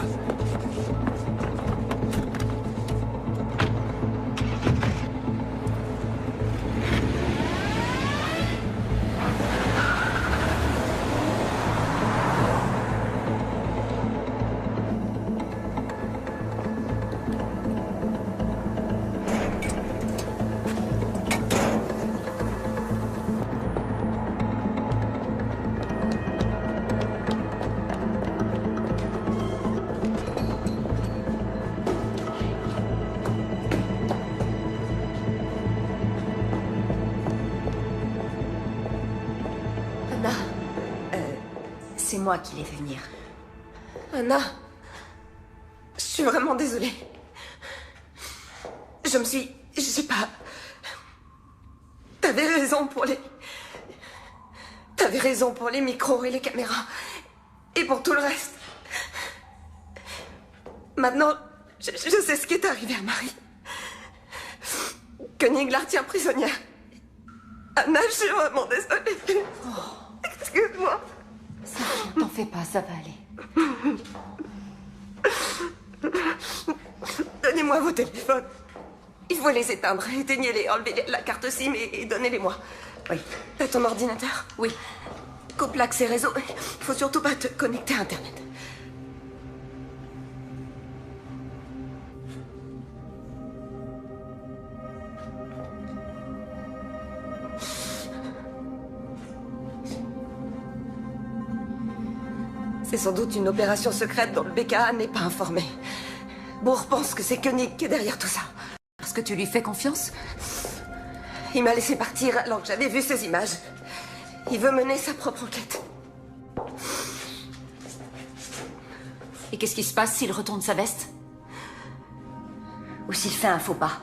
c'est moi qui l'ai fait venir. Anna, je suis vraiment désolée. Je sais pas... T'avais raison pour les micros et les caméras. Et pour tout le reste. Maintenant, je sais ce qui est arrivé à Marie. Koenig la retient prisonnière. Anna, je suis vraiment désolée. Excuse-moi. T'en fais pas, ça va aller. Donnez-moi vos téléphones. Il faut les éteindre. Éteignez-les, enlevez la carte SIM et donnez-les-moi. Oui. T'as ton ordinateur? Oui. Coupe l'accès réseau. Il faut surtout pas te connecter à Internet. C'est sans doute une opération secrète dont le BKA n'est pas informé. Bourg pense que c'est Koenig qui est derrière tout ça. Parce que tu lui fais confiance? Il m'a laissé partir alors que j'avais vu ces images. Il veut mener sa propre enquête. Et qu'est-ce qui se passe s'il retourne sa veste? Ou s'il fait un faux pas.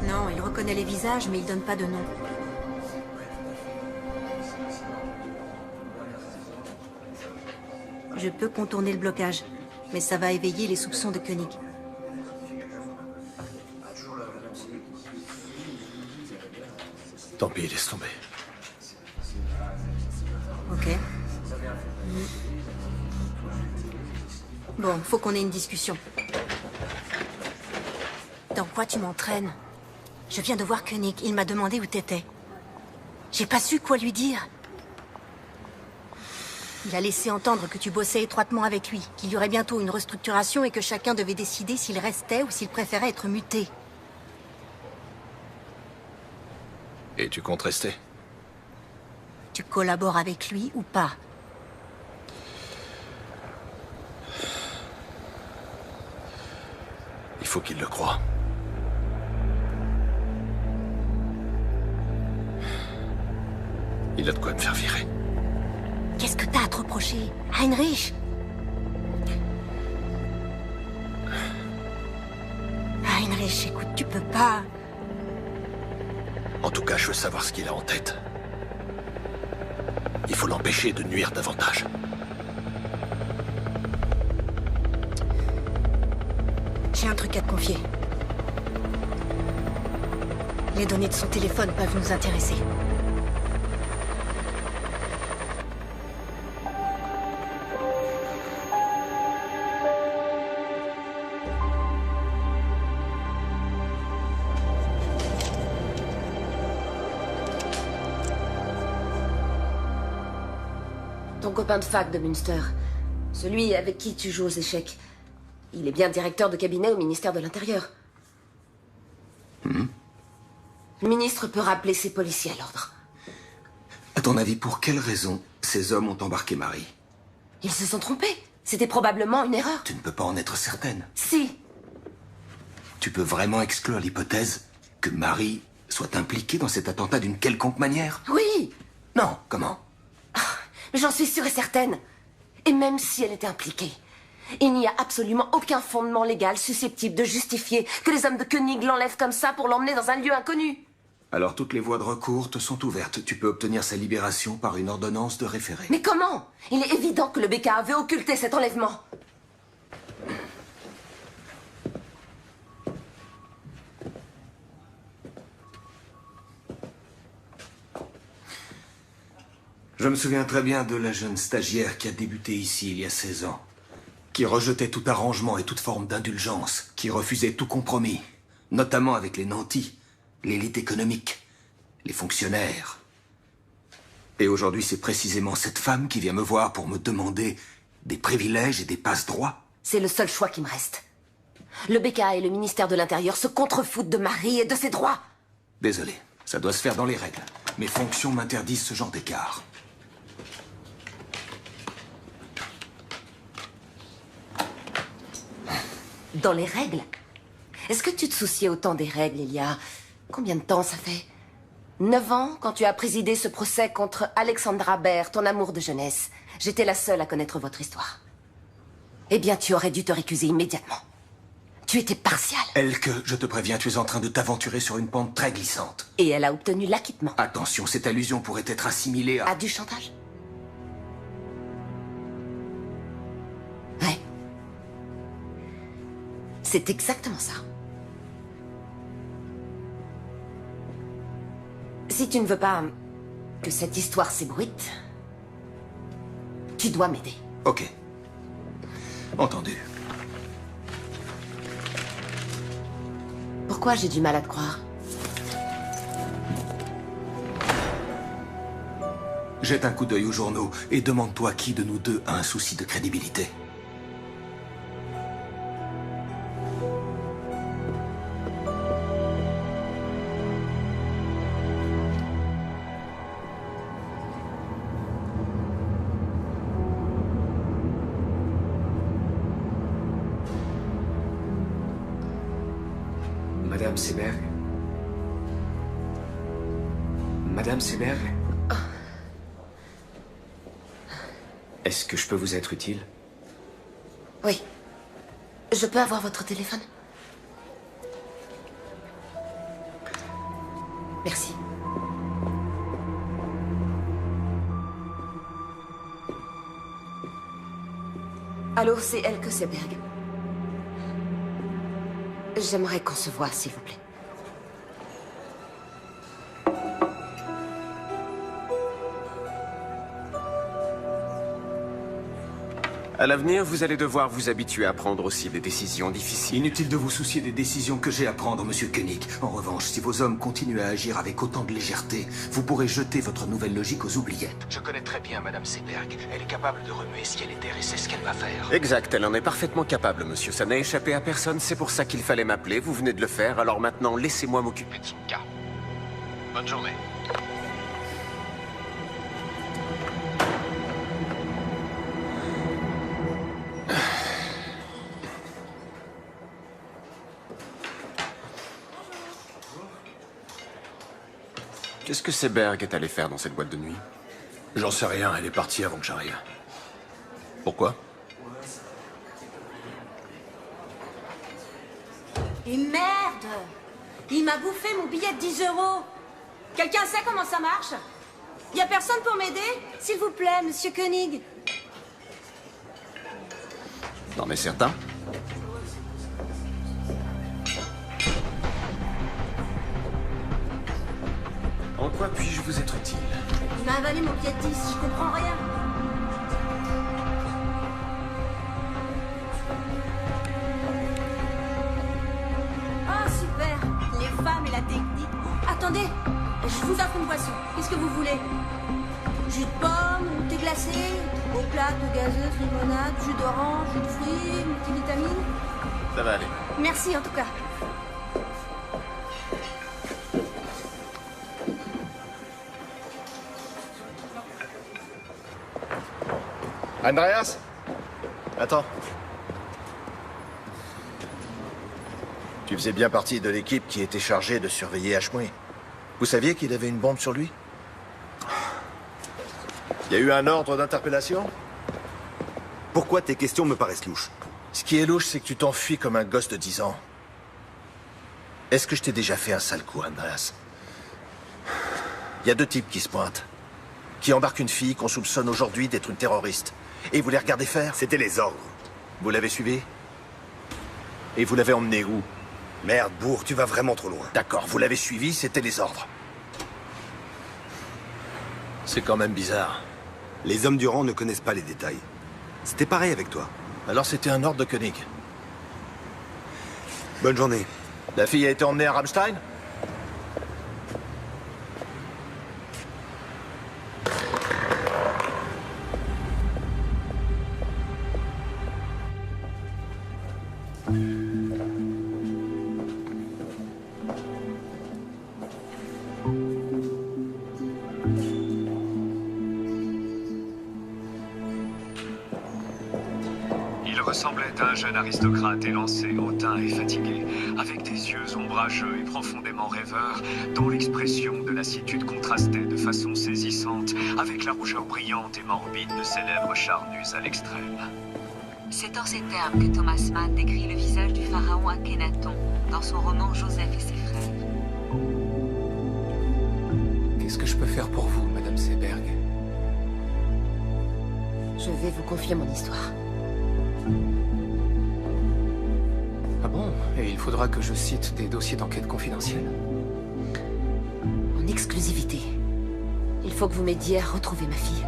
Non, il reconnaît les visages, mais il donne pas de nom. Je peux contourner le blocage, mais ça va éveiller les soupçons de Koenig. Tant pis, laisse tomber. Ok. Bon, faut qu'on ait une discussion. Dans quoi tu m'entraînes? Je viens de voir Koenig, il m'a demandé où t'étais. J'ai pas su quoi lui dire. Il a laissé entendre que tu bossais étroitement avec lui, qu'il y aurait bientôt une restructuration et que chacun devait décider s'il restait ou s'il préférait être muté. Et tu comptes rester? Tu collabores avec lui ou pas? Il faut qu'il le croie. Il a de quoi me faire virer. Qu'est-ce que t'as à te reprocher, Heinrich? Heinrich, écoute, tu peux pas... En tout cas, je veux savoir ce qu'il a en tête. Il faut l'empêcher de nuire davantage. J'ai un truc à te confier. Les données de son téléphone peuvent nous intéresser. Ton copain de fac de Münster, celui avec qui tu joues aux échecs, il est bien directeur de cabinet au ministère de l'Intérieur. Le ministre peut rappeler ses policiers à l'ordre. À ton avis, pour quelle raison ces hommes ont embarqué Marie? Ils se sont trompés. C'était probablement une erreur. Tu ne peux pas en être certaine. Si. Tu peux vraiment exclure l'hypothèse que Marie soit impliquée dans cet attentat d'une quelconque manière? Oui. Non, comment? Mais j'en suis sûre et certaine. Et même si elle était impliquée, il n'y a absolument aucun fondement légal susceptible de justifier que les hommes de Koenig l'enlèvent comme ça pour l'emmener dans un lieu inconnu. Alors toutes les voies de recours te sont ouvertes. Tu peux obtenir sa libération par une ordonnance de référé. Mais comment? Il est évident que le BKA veut occulter cet enlèvement. Je me souviens très bien de la jeune stagiaire qui a débuté ici il y a 16 ans. Qui rejetait tout arrangement et toute forme d'indulgence. Qui refusait tout compromis. Notamment avec les nantis, l'élite économique, les fonctionnaires. Et aujourd'hui, c'est précisément cette femme qui vient me voir pour me demander des privilèges et des passe-droits. C'est le seul choix qui me reste. Le BKA et le ministère de l'Intérieur se contrefoutent de Marie et de ses droits. Désolé, ça doit se faire dans les règles. Mes fonctions m'interdisent ce genre d'écart. Dans les règles? Est-ce que tu te souciais autant des règles il y a... Combien de temps ça fait? 9 ans, quand tu as présidé ce procès contre Alexandra Baer, ton amour de jeunesse. J'étais la seule à connaître votre histoire. Eh bien, tu aurais dû te récuser immédiatement. Tu étais partial. Elke, je te préviens, tu es en train de t'aventurer sur une pente très glissante. Et elle a obtenu l'acquittement. Attention, cette allusion pourrait être assimilée à... À du chantage? Ouais. C'est exactement ça. Si tu ne veux pas que cette histoire s'ébruite, tu dois m'aider. Ok. Entendu. Pourquoi j'ai du mal à te croire? Jette un coup d'œil aux journaux et demande-toi qui de nous deux a un souci de crédibilité. Madame Seberg? Madame Seberg? Est-ce que je peux vous être utile? Oui. Je peux avoir votre téléphone? Merci. Allô, c'est Elke Seberg. J'aimerais qu'on se voie, s'il vous plaît. À l'avenir, vous allez devoir vous habituer à prendre aussi des décisions difficiles. Inutile de vous soucier des décisions que j'ai à prendre, monsieur Koenig. En revanche, si vos hommes continuent à agir avec autant de légèreté, vous pourrez jeter votre nouvelle logique aux oubliettes. Je connais très bien Madame Seberg. Elle est capable de remuer ciel et terre et c'est ce qu'elle va faire. Exact, elle en est parfaitement capable, monsieur. Ça n'a échappé à personne, c'est pour ça qu'il fallait m'appeler. Vous venez de le faire, alors maintenant, laissez-moi m'occuper de son cas. Bonne journée. Qu'est-ce que Seberg est allé faire dans cette boîte de nuit? J'en sais rien, elle est partie avant que j'arrive. Pourquoi? Et merde! Il m'a bouffé mon billet de 10 €. Quelqu'un sait comment ça marche? Y a personne pour m'aider? S'il vous plaît, monsieur Koenig. T'en es certain? En quoi puis-je vous être utile? Il m'a avalé mon billet de 10, je comprends rien. Oh, super! Les femmes et la technique. Attendez, je vous offre une boisson. Qu'est-ce que vous voulez? Jus de pomme, thé glacé, eau plate, eau gazeuse, limonade, jus d'orange, jus de fruits, multivitamines. Ça va aller. Merci en tout cas. Andreas? Attends. Tu faisais bien partie de l'équipe qui était chargée de surveiller Ashmui. Vous saviez qu'il avait une bombe sur lui? Il y a eu un ordre d'interpellation? Pourquoi tes questions me paraissent louches? Ce qui est louche, c'est que tu t'enfuis comme un gosse de 10 ans. Est-ce que je t'ai déjà fait un sale coup, Andreas? Il y a 2 types qui se pointent. Qui embarquent une fille qu'on soupçonne aujourd'hui d'être une terroriste. Et vous les regardez faire? C'était les ordres. Vous l'avez suivi? Et vous l'avez emmené où? Merde, bourre, tu vas vraiment trop loin. D'accord, vous l'avez suivi, c'était les ordres. C'est quand même bizarre. Les hommes du rang ne connaissent pas les détails. C'était pareil avec toi. Alors c'était un ordre de Koenig. Bonne journée. La fille a été emmenée à Rammstein? ressemblait à un jeune aristocrate élancé, hautain et fatigué, avec des yeux ombrageux et profondément rêveurs, dont l'expression de lassitude contrastait de façon saisissante avec la rougeur brillante et morbide de ses lèvres charnues à l'extrême. C'est en ces termes que Thomas Mann décrit le visage du pharaon Akhenaton dans son roman Joseph et ses frères. Qu'est-ce que je peux faire pour vous, Madame Seberg? Je vais vous confier mon histoire. Ah bon? Et il faudra que je cite des dossiers d'enquête confidentiels? En exclusivité. Il faut que vous m'aidiez à retrouver ma fille.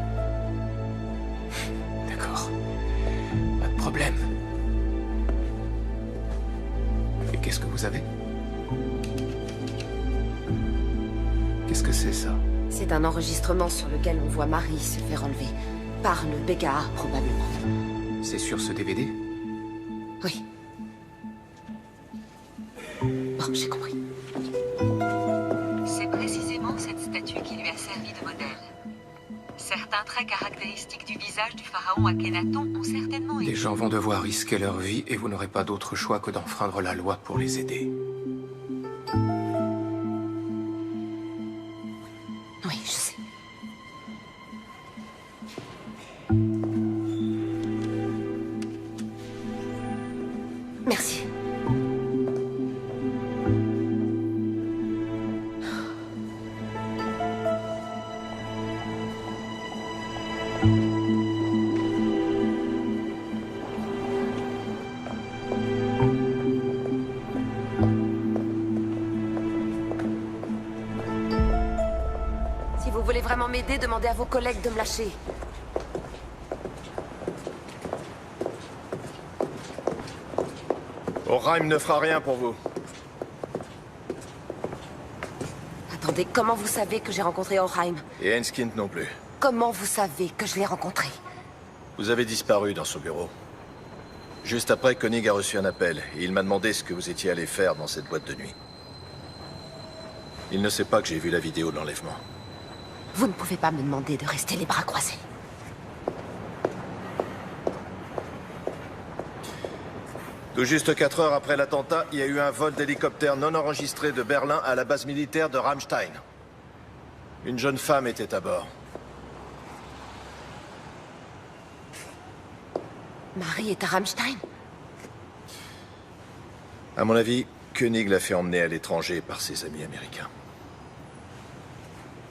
D'accord. Pas de problème. Et qu'est-ce que vous avez? Qu'est-ce que c'est, ça? C'est un enregistrement sur lequel on voit Marie se faire enlever. Par le BKA, probablement. C'est sur ce DVD? Oui. Bon, j'ai compris. C'est précisément cette statue qui lui a servi de modèle. Certains traits caractéristiques du visage du pharaon Akhenaton ont certainement été... Des gens vont devoir risquer leur vie et vous n'aurez pas d'autre choix que d'enfreindre la loi pour les aider. Oui, je sais. Merci. Si vous voulez vraiment m'aider, demandez à vos collègues de me lâcher. Orheim ne fera rien pour vous. Attendez, comment vous savez que j'ai rencontré Orheim? Et Enskind non plus. Comment vous savez que je l'ai rencontré? Vous avez disparu dans son bureau. Juste après, Koenig a reçu un appel et il m'a demandé ce que vous étiez allé faire dans cette boîte de nuit. Il ne sait pas que j'ai vu la vidéo de l'enlèvement. Vous ne pouvez pas me demander de rester les bras croisés. Tout juste 4 heures après l'attentat, il y a eu un vol d'hélicoptère non enregistré de Berlin à la base militaire de Ramstein. Une jeune femme était à bord. Marie est à Ramstein? À mon avis, Koenig l'a fait emmener à l'étranger par ses amis américains.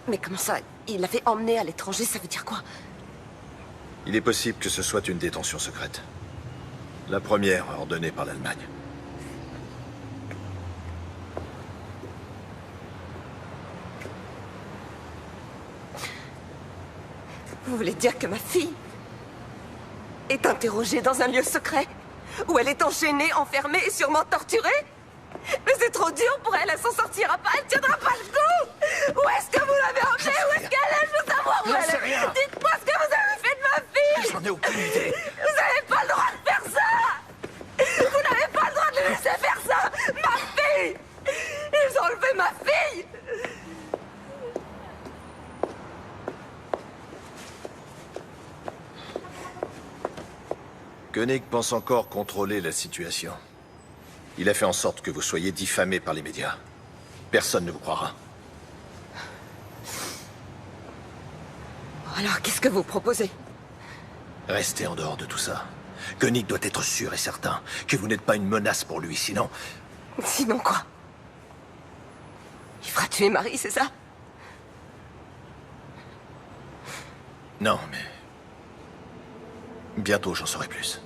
Mais comment ça? Il l'a fait emmener à l'étranger, ça veut dire quoi? Il est possible que ce soit une détention secrète. La première ordonnée par l'Allemagne. Vous voulez dire que ma fille est interrogée dans un lieu secret? Où elle est enchaînée, enfermée et sûrement torturée? Mais c'est trop dur pour elle, elle s'en sortira pas, elle tiendra pas le coup! Où est-ce que vous l'avez emmenée? Où est-ce qu'elle est? Je veux savoir où elle est! Dites-moi ce que vous avez fait de ma fille! J'en ai aucune idée! Vous n'avez pas le droit de faire ça! Vous n'avez pas le droit de le laisser faire ça! Ma fille! Ils ont enlevé ma fille! Koenig pense encore contrôler la situation. Il a fait en sorte que vous soyez diffamé par les médias. Personne ne vous croira. Alors, qu'est-ce que vous proposez? Restez en dehors de tout ça. Koenig doit être sûr et certain que vous n'êtes pas une menace pour lui, sinon... Sinon quoi? Il fera tuer Marie, c'est ça? Non, mais... Bientôt, j'en saurai plus.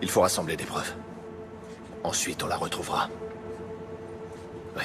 Il faut rassembler des preuves. Ensuite, on la retrouvera. Oui.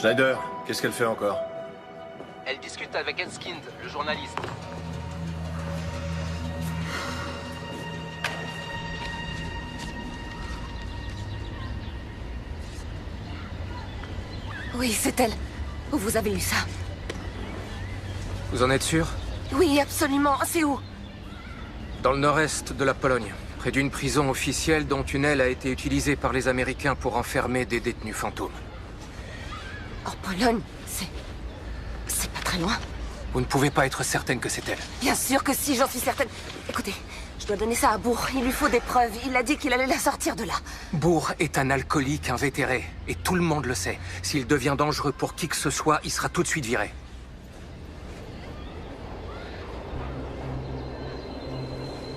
Schneider, qu'est-ce qu'elle fait encore? Elle discute avec Enskind, le journaliste. Oui, c'est elle. Où vous avez eu ça? Vous en êtes sûr? Oui, absolument. C'est où? Dans le nord-est de la Pologne, près d'une prison officielle dont une aile a été utilisée par les Américains pour enfermer des détenus fantômes. En Pologne? C'est pas très loin. Vous ne pouvez pas être certaine que c'est elle. Bien sûr que si, j'en suis certaine. Écoutez, je dois donner ça à Bourg. Il lui faut des preuves. Il a dit qu'il allait la sortir de là. Bourg est un alcoolique invétéré, et tout le monde le sait. S'il devient dangereux pour qui que ce soit, il sera tout de suite viré.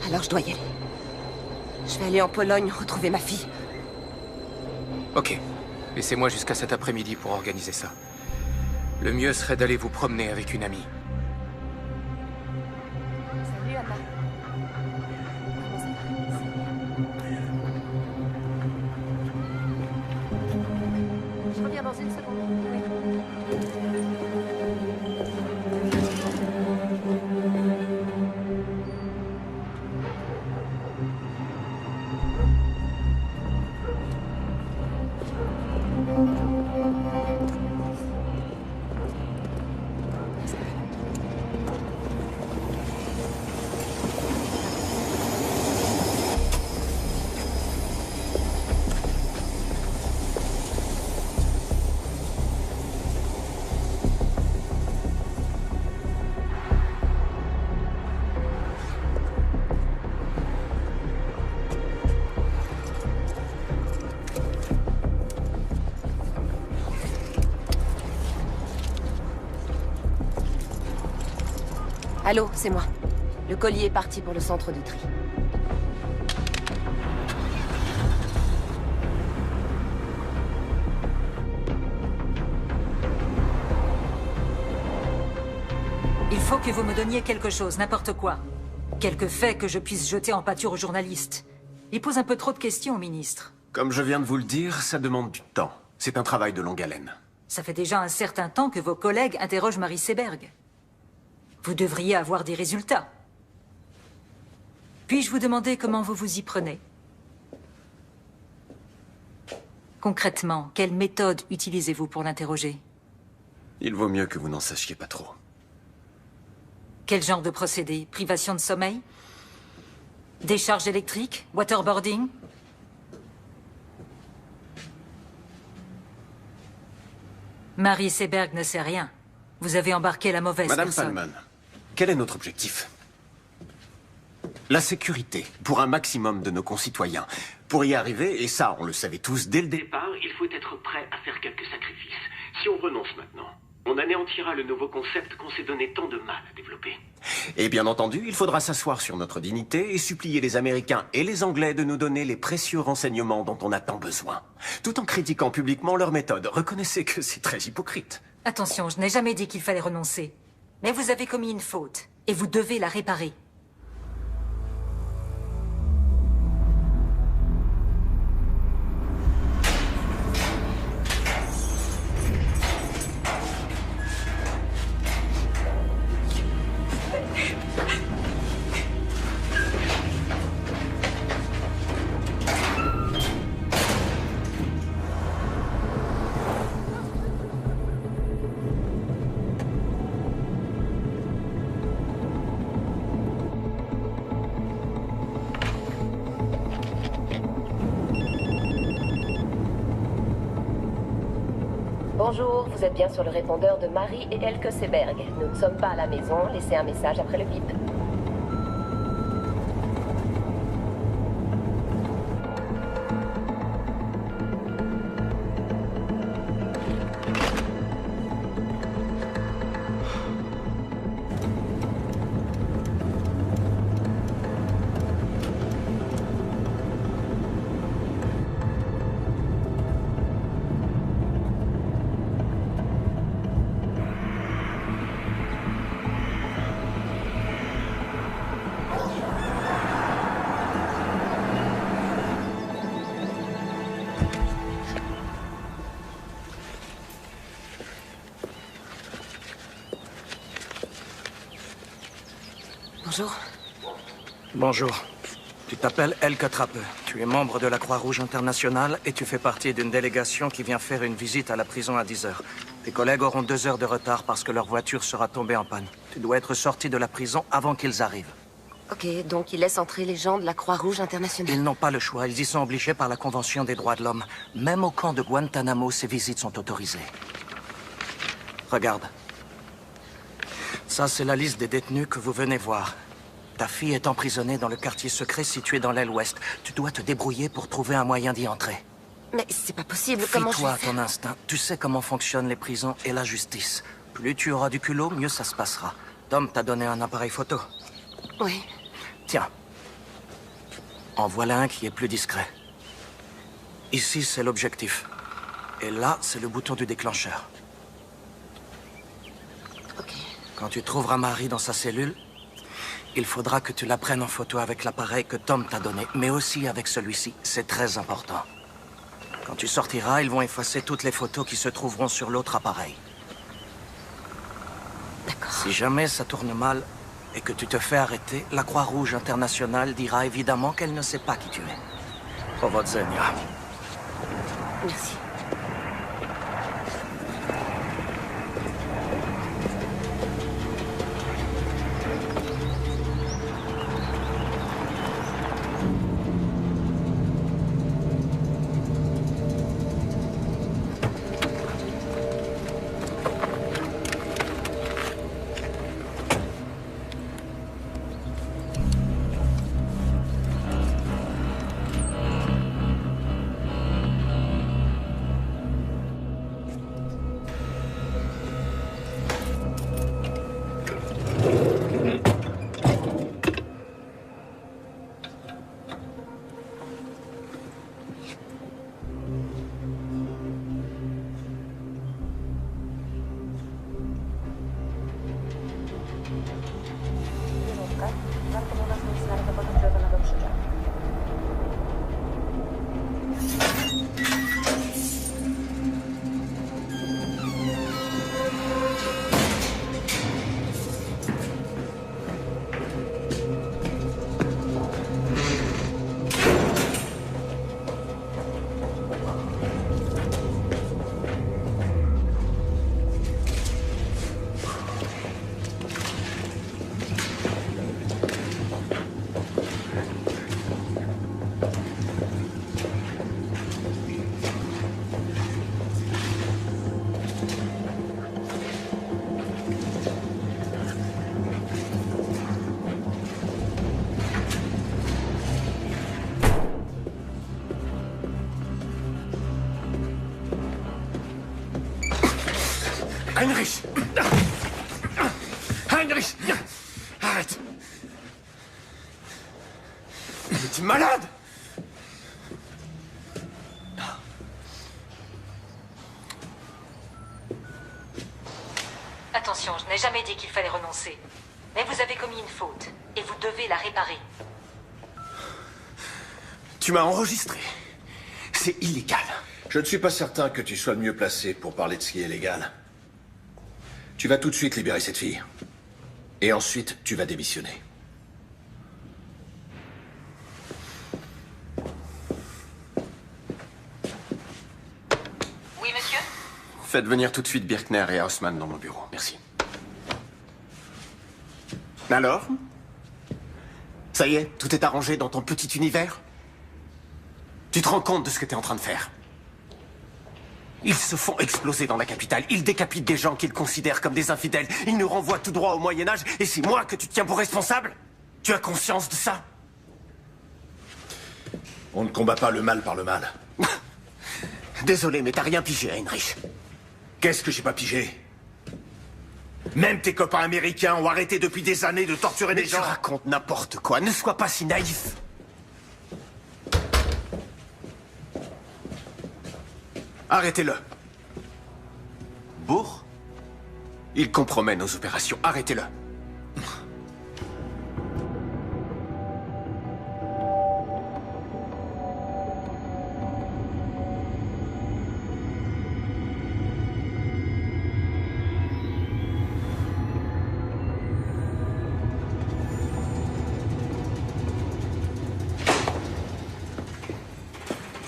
Alors je dois y aller. Je vais aller en Pologne retrouver ma fille. Ok. Laissez-moi jusqu'à cet après-midi pour organiser ça. Le mieux serait d'aller vous promener avec une amie. Salut, Anna. Je reviens dans une seconde. Allô, c'est moi. Le colis est parti pour le centre de tri. Il faut que vous me donniez quelque chose, n'importe quoi. Quelques faits que je puisse jeter en pâture aux journalistes. Il pose un peu trop de questions au ministre. Comme je viens de vous le dire, ça demande du temps. C'est un travail de longue haleine. Ça fait déjà un certain temps que vos collègues interrogent Marie Seberg. Vous devriez avoir des résultats. Puis-je vous demander comment vous vous y prenez? Concrètement, quelle méthode utilisez-vous pour l'interroger? Il vaut mieux que vous n'en sachiez pas trop. Quel genre de procédé? Privation de sommeil? Décharge électrique? Waterboarding? Marie Seberg ne sait rien. Vous avez embarqué la mauvaise Madame personne. Palman, quel est notre objectif? La sécurité, pour un maximum de nos concitoyens. Pour y arriver, et ça, on le savait tous dès le départ, Il faut être prêt à faire quelques sacrifices. Si on renonce maintenant, on anéantira le nouveau concept qu'on s'est donné tant de mal à développer. et bien entendu, il faudra s'asseoir sur notre dignité et supplier les Américains et les Anglais de nous donner les précieux renseignements dont on a tant besoin. Tout en critiquant publiquement leur méthode. Reconnaissez que c'est très hypocrite. Attention, je n'ai jamais dit qu'il fallait renoncer. Mais vous avez commis une faute, et vous devez la réparer. Bonjour, vous êtes bien sur le répondeur de Marie et Elke Seberg. Nous ne sommes pas à la maison, laissez un message après le bip. Bonjour. Bonjour. Tu t'appelles Elke Trappe. Tu es membre de la Croix-Rouge internationale et tu fais partie d'une délégation qui vient faire une visite à la prison à 10 heures. Tes collègues auront 2 heures de retard parce que leur voiture sera tombée en panne. Tu dois être sorti de la prison avant qu'ils arrivent. Ok, donc ils laissent entrer les gens de la Croix-Rouge internationale. Ils n'ont pas le choix. Ils y sont obligés par la Convention des droits de l'homme. Même au camp de Guantanamo, ces visites sont autorisées. Regarde. Ça, c'est la liste des détenus que vous venez voir. Ta fille est emprisonnée dans le quartier secret situé dans l'aile ouest. Tu dois te débrouiller pour trouver un moyen d'y entrer. Mais c'est pas possible, comment je Fie-toi vais à faire? ton instinct. Tu sais comment fonctionnent les prisons et la justice. Plus tu auras du culot, mieux ça se passera. Tom t'a donné un appareil photo. Oui. Tiens. En voilà un qui est plus discret. Ici, c'est l'objectif. Et là, c'est le bouton du déclencheur. Ok. Quand tu trouveras Marie dans sa cellule, il faudra que tu la prennes en photo avec l'appareil que Tom t'a donné, mais aussi avec celui-ci. C'est très important. Quand tu sortiras, ils vont effacer toutes les photos qui se trouveront sur l'autre appareil. D'accord. Si jamais ça tourne mal et que tu te fais arrêter, la Croix-Rouge internationale dira évidemment qu'elle ne sait pas qui tu es. Powodzenia. Merci. Heinrich! Heinrich! Arrête! Es-tu malade? Attention, je n'ai jamais dit qu'il fallait renoncer. Mais vous avez commis une faute, et vous devez la réparer. Tu m'as enregistré. C'est illégal. Je ne suis pas certain que tu sois le mieux placé pour parler de ce qui est légal. Tu vas tout de suite libérer cette fille. Et ensuite, tu vas démissionner. Oui, monsieur? Faites venir tout de suite Birkner et Haussmann dans mon bureau. Merci. Alors? Ça y est, tout est arrangé dans ton petit univers? Tu te rends compte de ce que tu es en train de faire? Ils se font exploser dans la capitale. Ils décapitent des gens qu'ils considèrent comme des infidèles. Ils nous renvoient tout droit au Moyen-Âge. Et c'est moi que tu tiens pour responsable? Tu as conscience de ça? On ne combat pas le mal par le mal. Désolé, mais t'as rien pigé, Heinrich. Qu'est-ce que j'ai pas pigé? Même tes copains américains ont arrêté depuis des années de torturer des gens. Tu racontes n'importe quoi. Ne sois pas si naïf. Arrêtez-le. Bourg? Il compromet nos opérations. Arrêtez-le.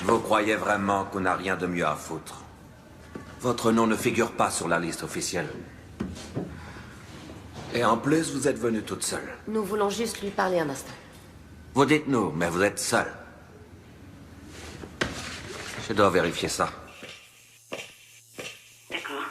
Vous croyez vraiment qu'on n'a rien de mieux à foutre? Votre nom ne figure pas sur la liste officielle. Et en plus, vous êtes venue toute seule. Nous voulons juste lui parler un instant. Vous dites nous, mais vous êtes seule. Je dois vérifier ça. D'accord.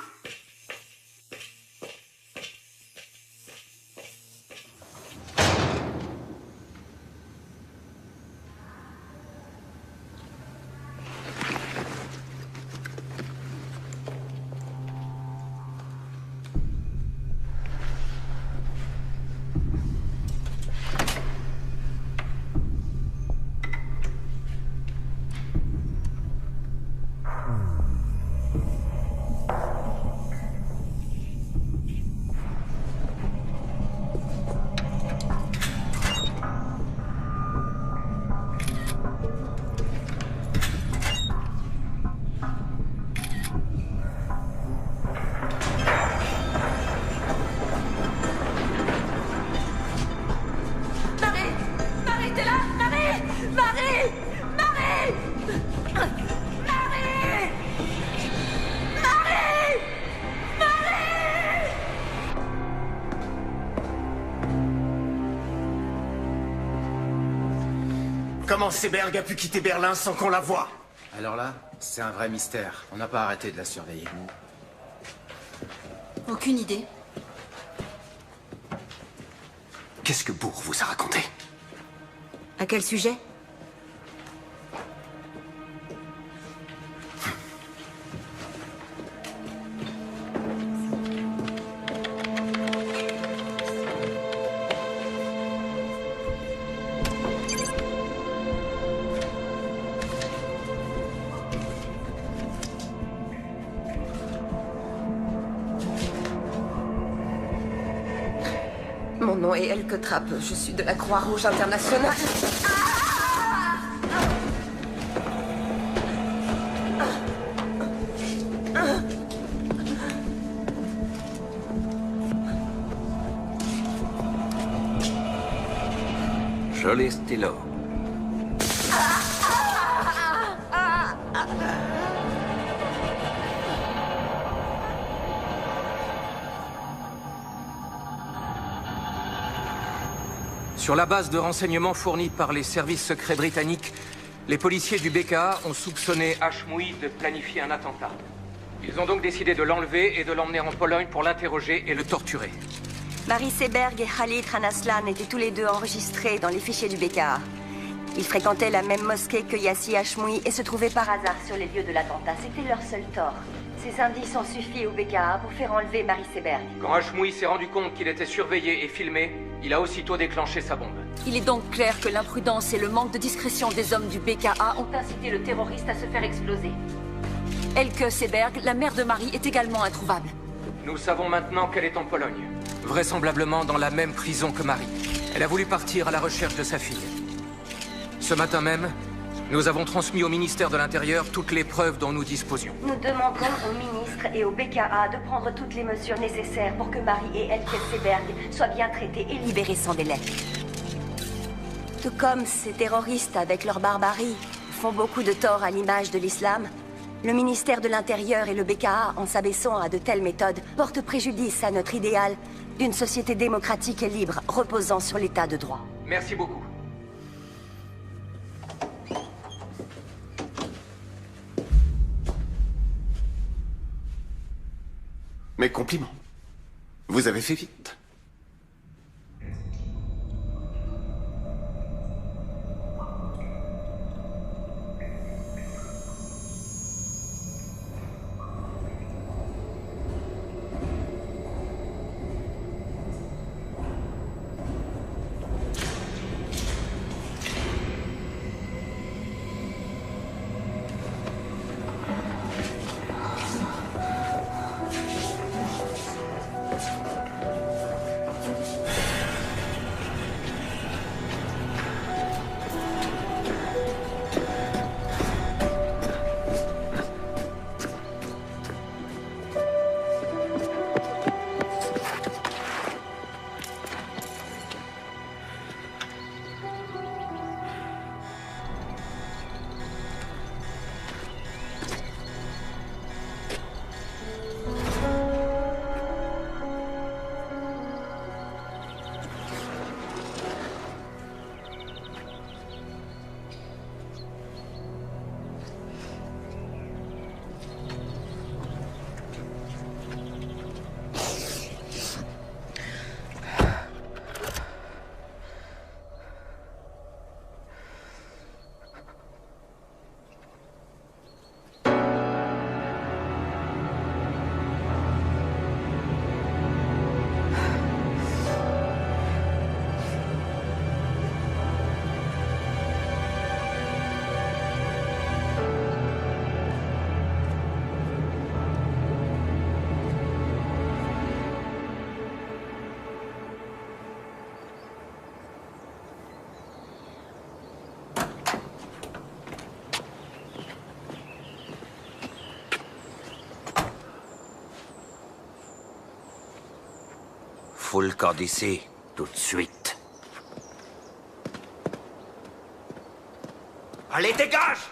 Comment Seberg a pu quitter Berlin sans qu'on la voie? Alors là, c'est un vrai mystère. On n'a pas arrêté de la surveiller. Aucune idée. Qu'est-ce que Bourg vous a raconté? À quel sujet? Mon nom est Elke Trappe. Je suis de la Croix-Rouge internationale. Joli stylo. Sur la base de renseignements fournis par les services secrets britanniques, les policiers du BKA ont soupçonné Hashmoui de planifier un attentat. Ils ont donc décidé de l'enlever et de l'emmener en Pologne pour l'interroger et le torturer. Marie Seberg et Khalid Ranaslan étaient tous les deux enregistrés dans les fichiers du BKA. Ils fréquentaient la même mosquée que Yassi Hashmoui et se trouvaient par hasard sur les lieux de l'attentat. C'était leur seul tort. Ces indices ont suffi au BKA pour faire enlever Marie Seberg. Quand Hashmoui s'est rendu compte qu'il était surveillé et filmé, il a aussitôt déclenché sa bombe. Il est donc clair que l'imprudence et le manque de discrétion des hommes du BKA ont Inciter le terroriste à se faire exploser. Elke Seberg, la mère de Marie, est également introuvable. Nous savons maintenant qu'elle est en Pologne, vraisemblablement dans la même prison que Marie. Elle a voulu partir à la recherche de sa fille. Ce matin même, nous avons transmis au ministère de l'Intérieur toutes les preuves dont nous disposions. Nous demandons au ministre et au BKA de prendre toutes les mesures nécessaires pour que Marie et Elke Seberg soient bien traitées et libérées sans délai. Tout comme ces terroristes, avec leur barbarie, font beaucoup de tort à l'image de l'islam, le ministère de l'Intérieur et le BKA, en s'abaissant à de telles méthodes, portent préjudice à notre idéal d'une société démocratique et libre, reposant sur l'état de droit. Merci beaucoup. Mes compliments. Vous avez fait vite. fout le camp d'ici, tout de suite. Allez, dégage!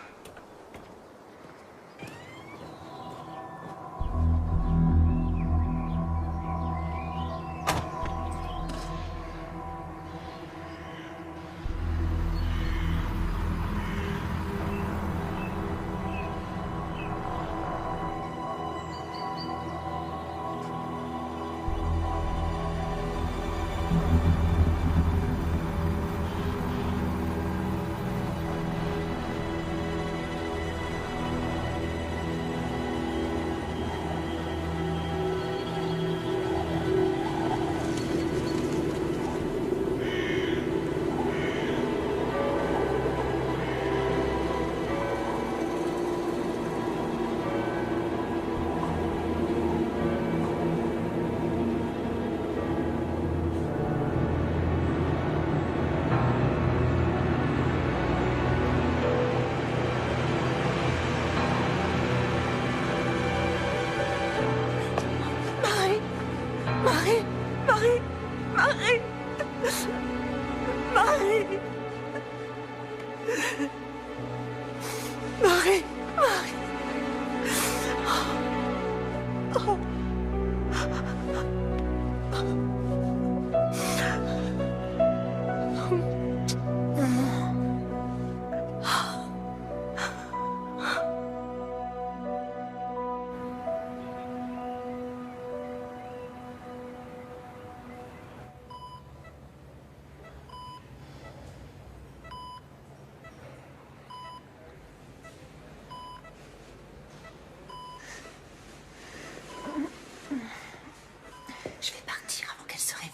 Je vais partir avant qu'elle se réveille.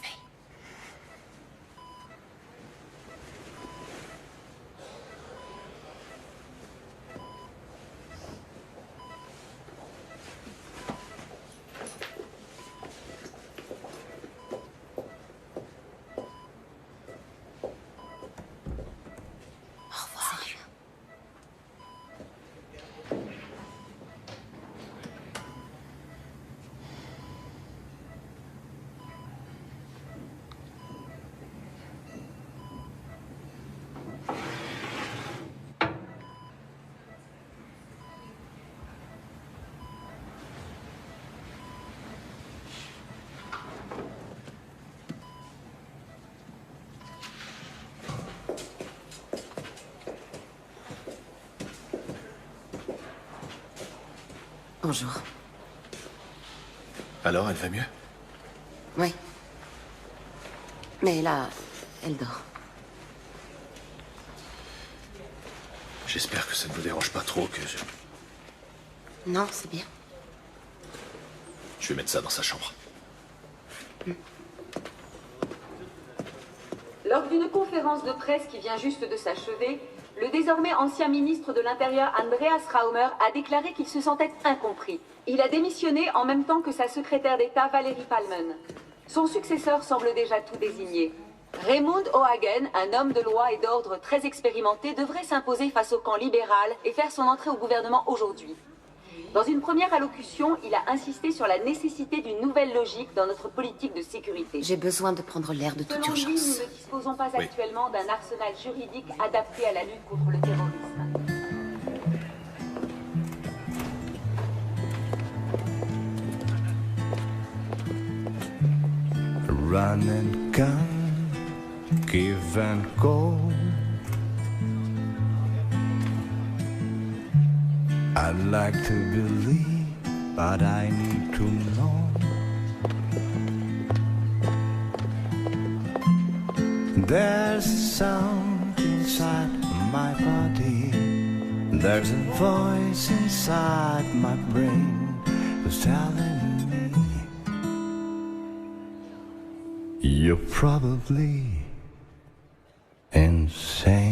Au revoir. Bonjour. Alors, elle va mieux? Oui. Mais là, elle dort. J'espère que ça ne vous dérange pas trop que je... Non, c'est bien. Je vais mettre ça dans sa chambre. Lors d'une conférence de presse qui vient juste de s'achever, le désormais ancien ministre de l'Intérieur Andreas Raumer a déclaré qu'il se sentait incompris. Il a démissionné en même temps que sa secrétaire d'État Valérie Palmen. Son successeur semble déjà tout désigné. Raymond O'Hagen, un homme de loi et d'ordre très expérimenté, devrait s'imposer face au camp libéral et faire son entrée au gouvernement aujourd'hui. Dans une première allocution, il a insisté sur la nécessité d'une nouvelle logique dans notre politique de sécurité. J'ai besoin de prendre l'air de toute Selon lui, nous urgence. ne disposons pas actuellement d'un arsenal juridique adapté à la lutte contre le terrorisme. Run and gun, give and go. I'd like to believe, but I need to know. There's a sound inside my body. There's a voice inside my brain that's telling me you're probably insane.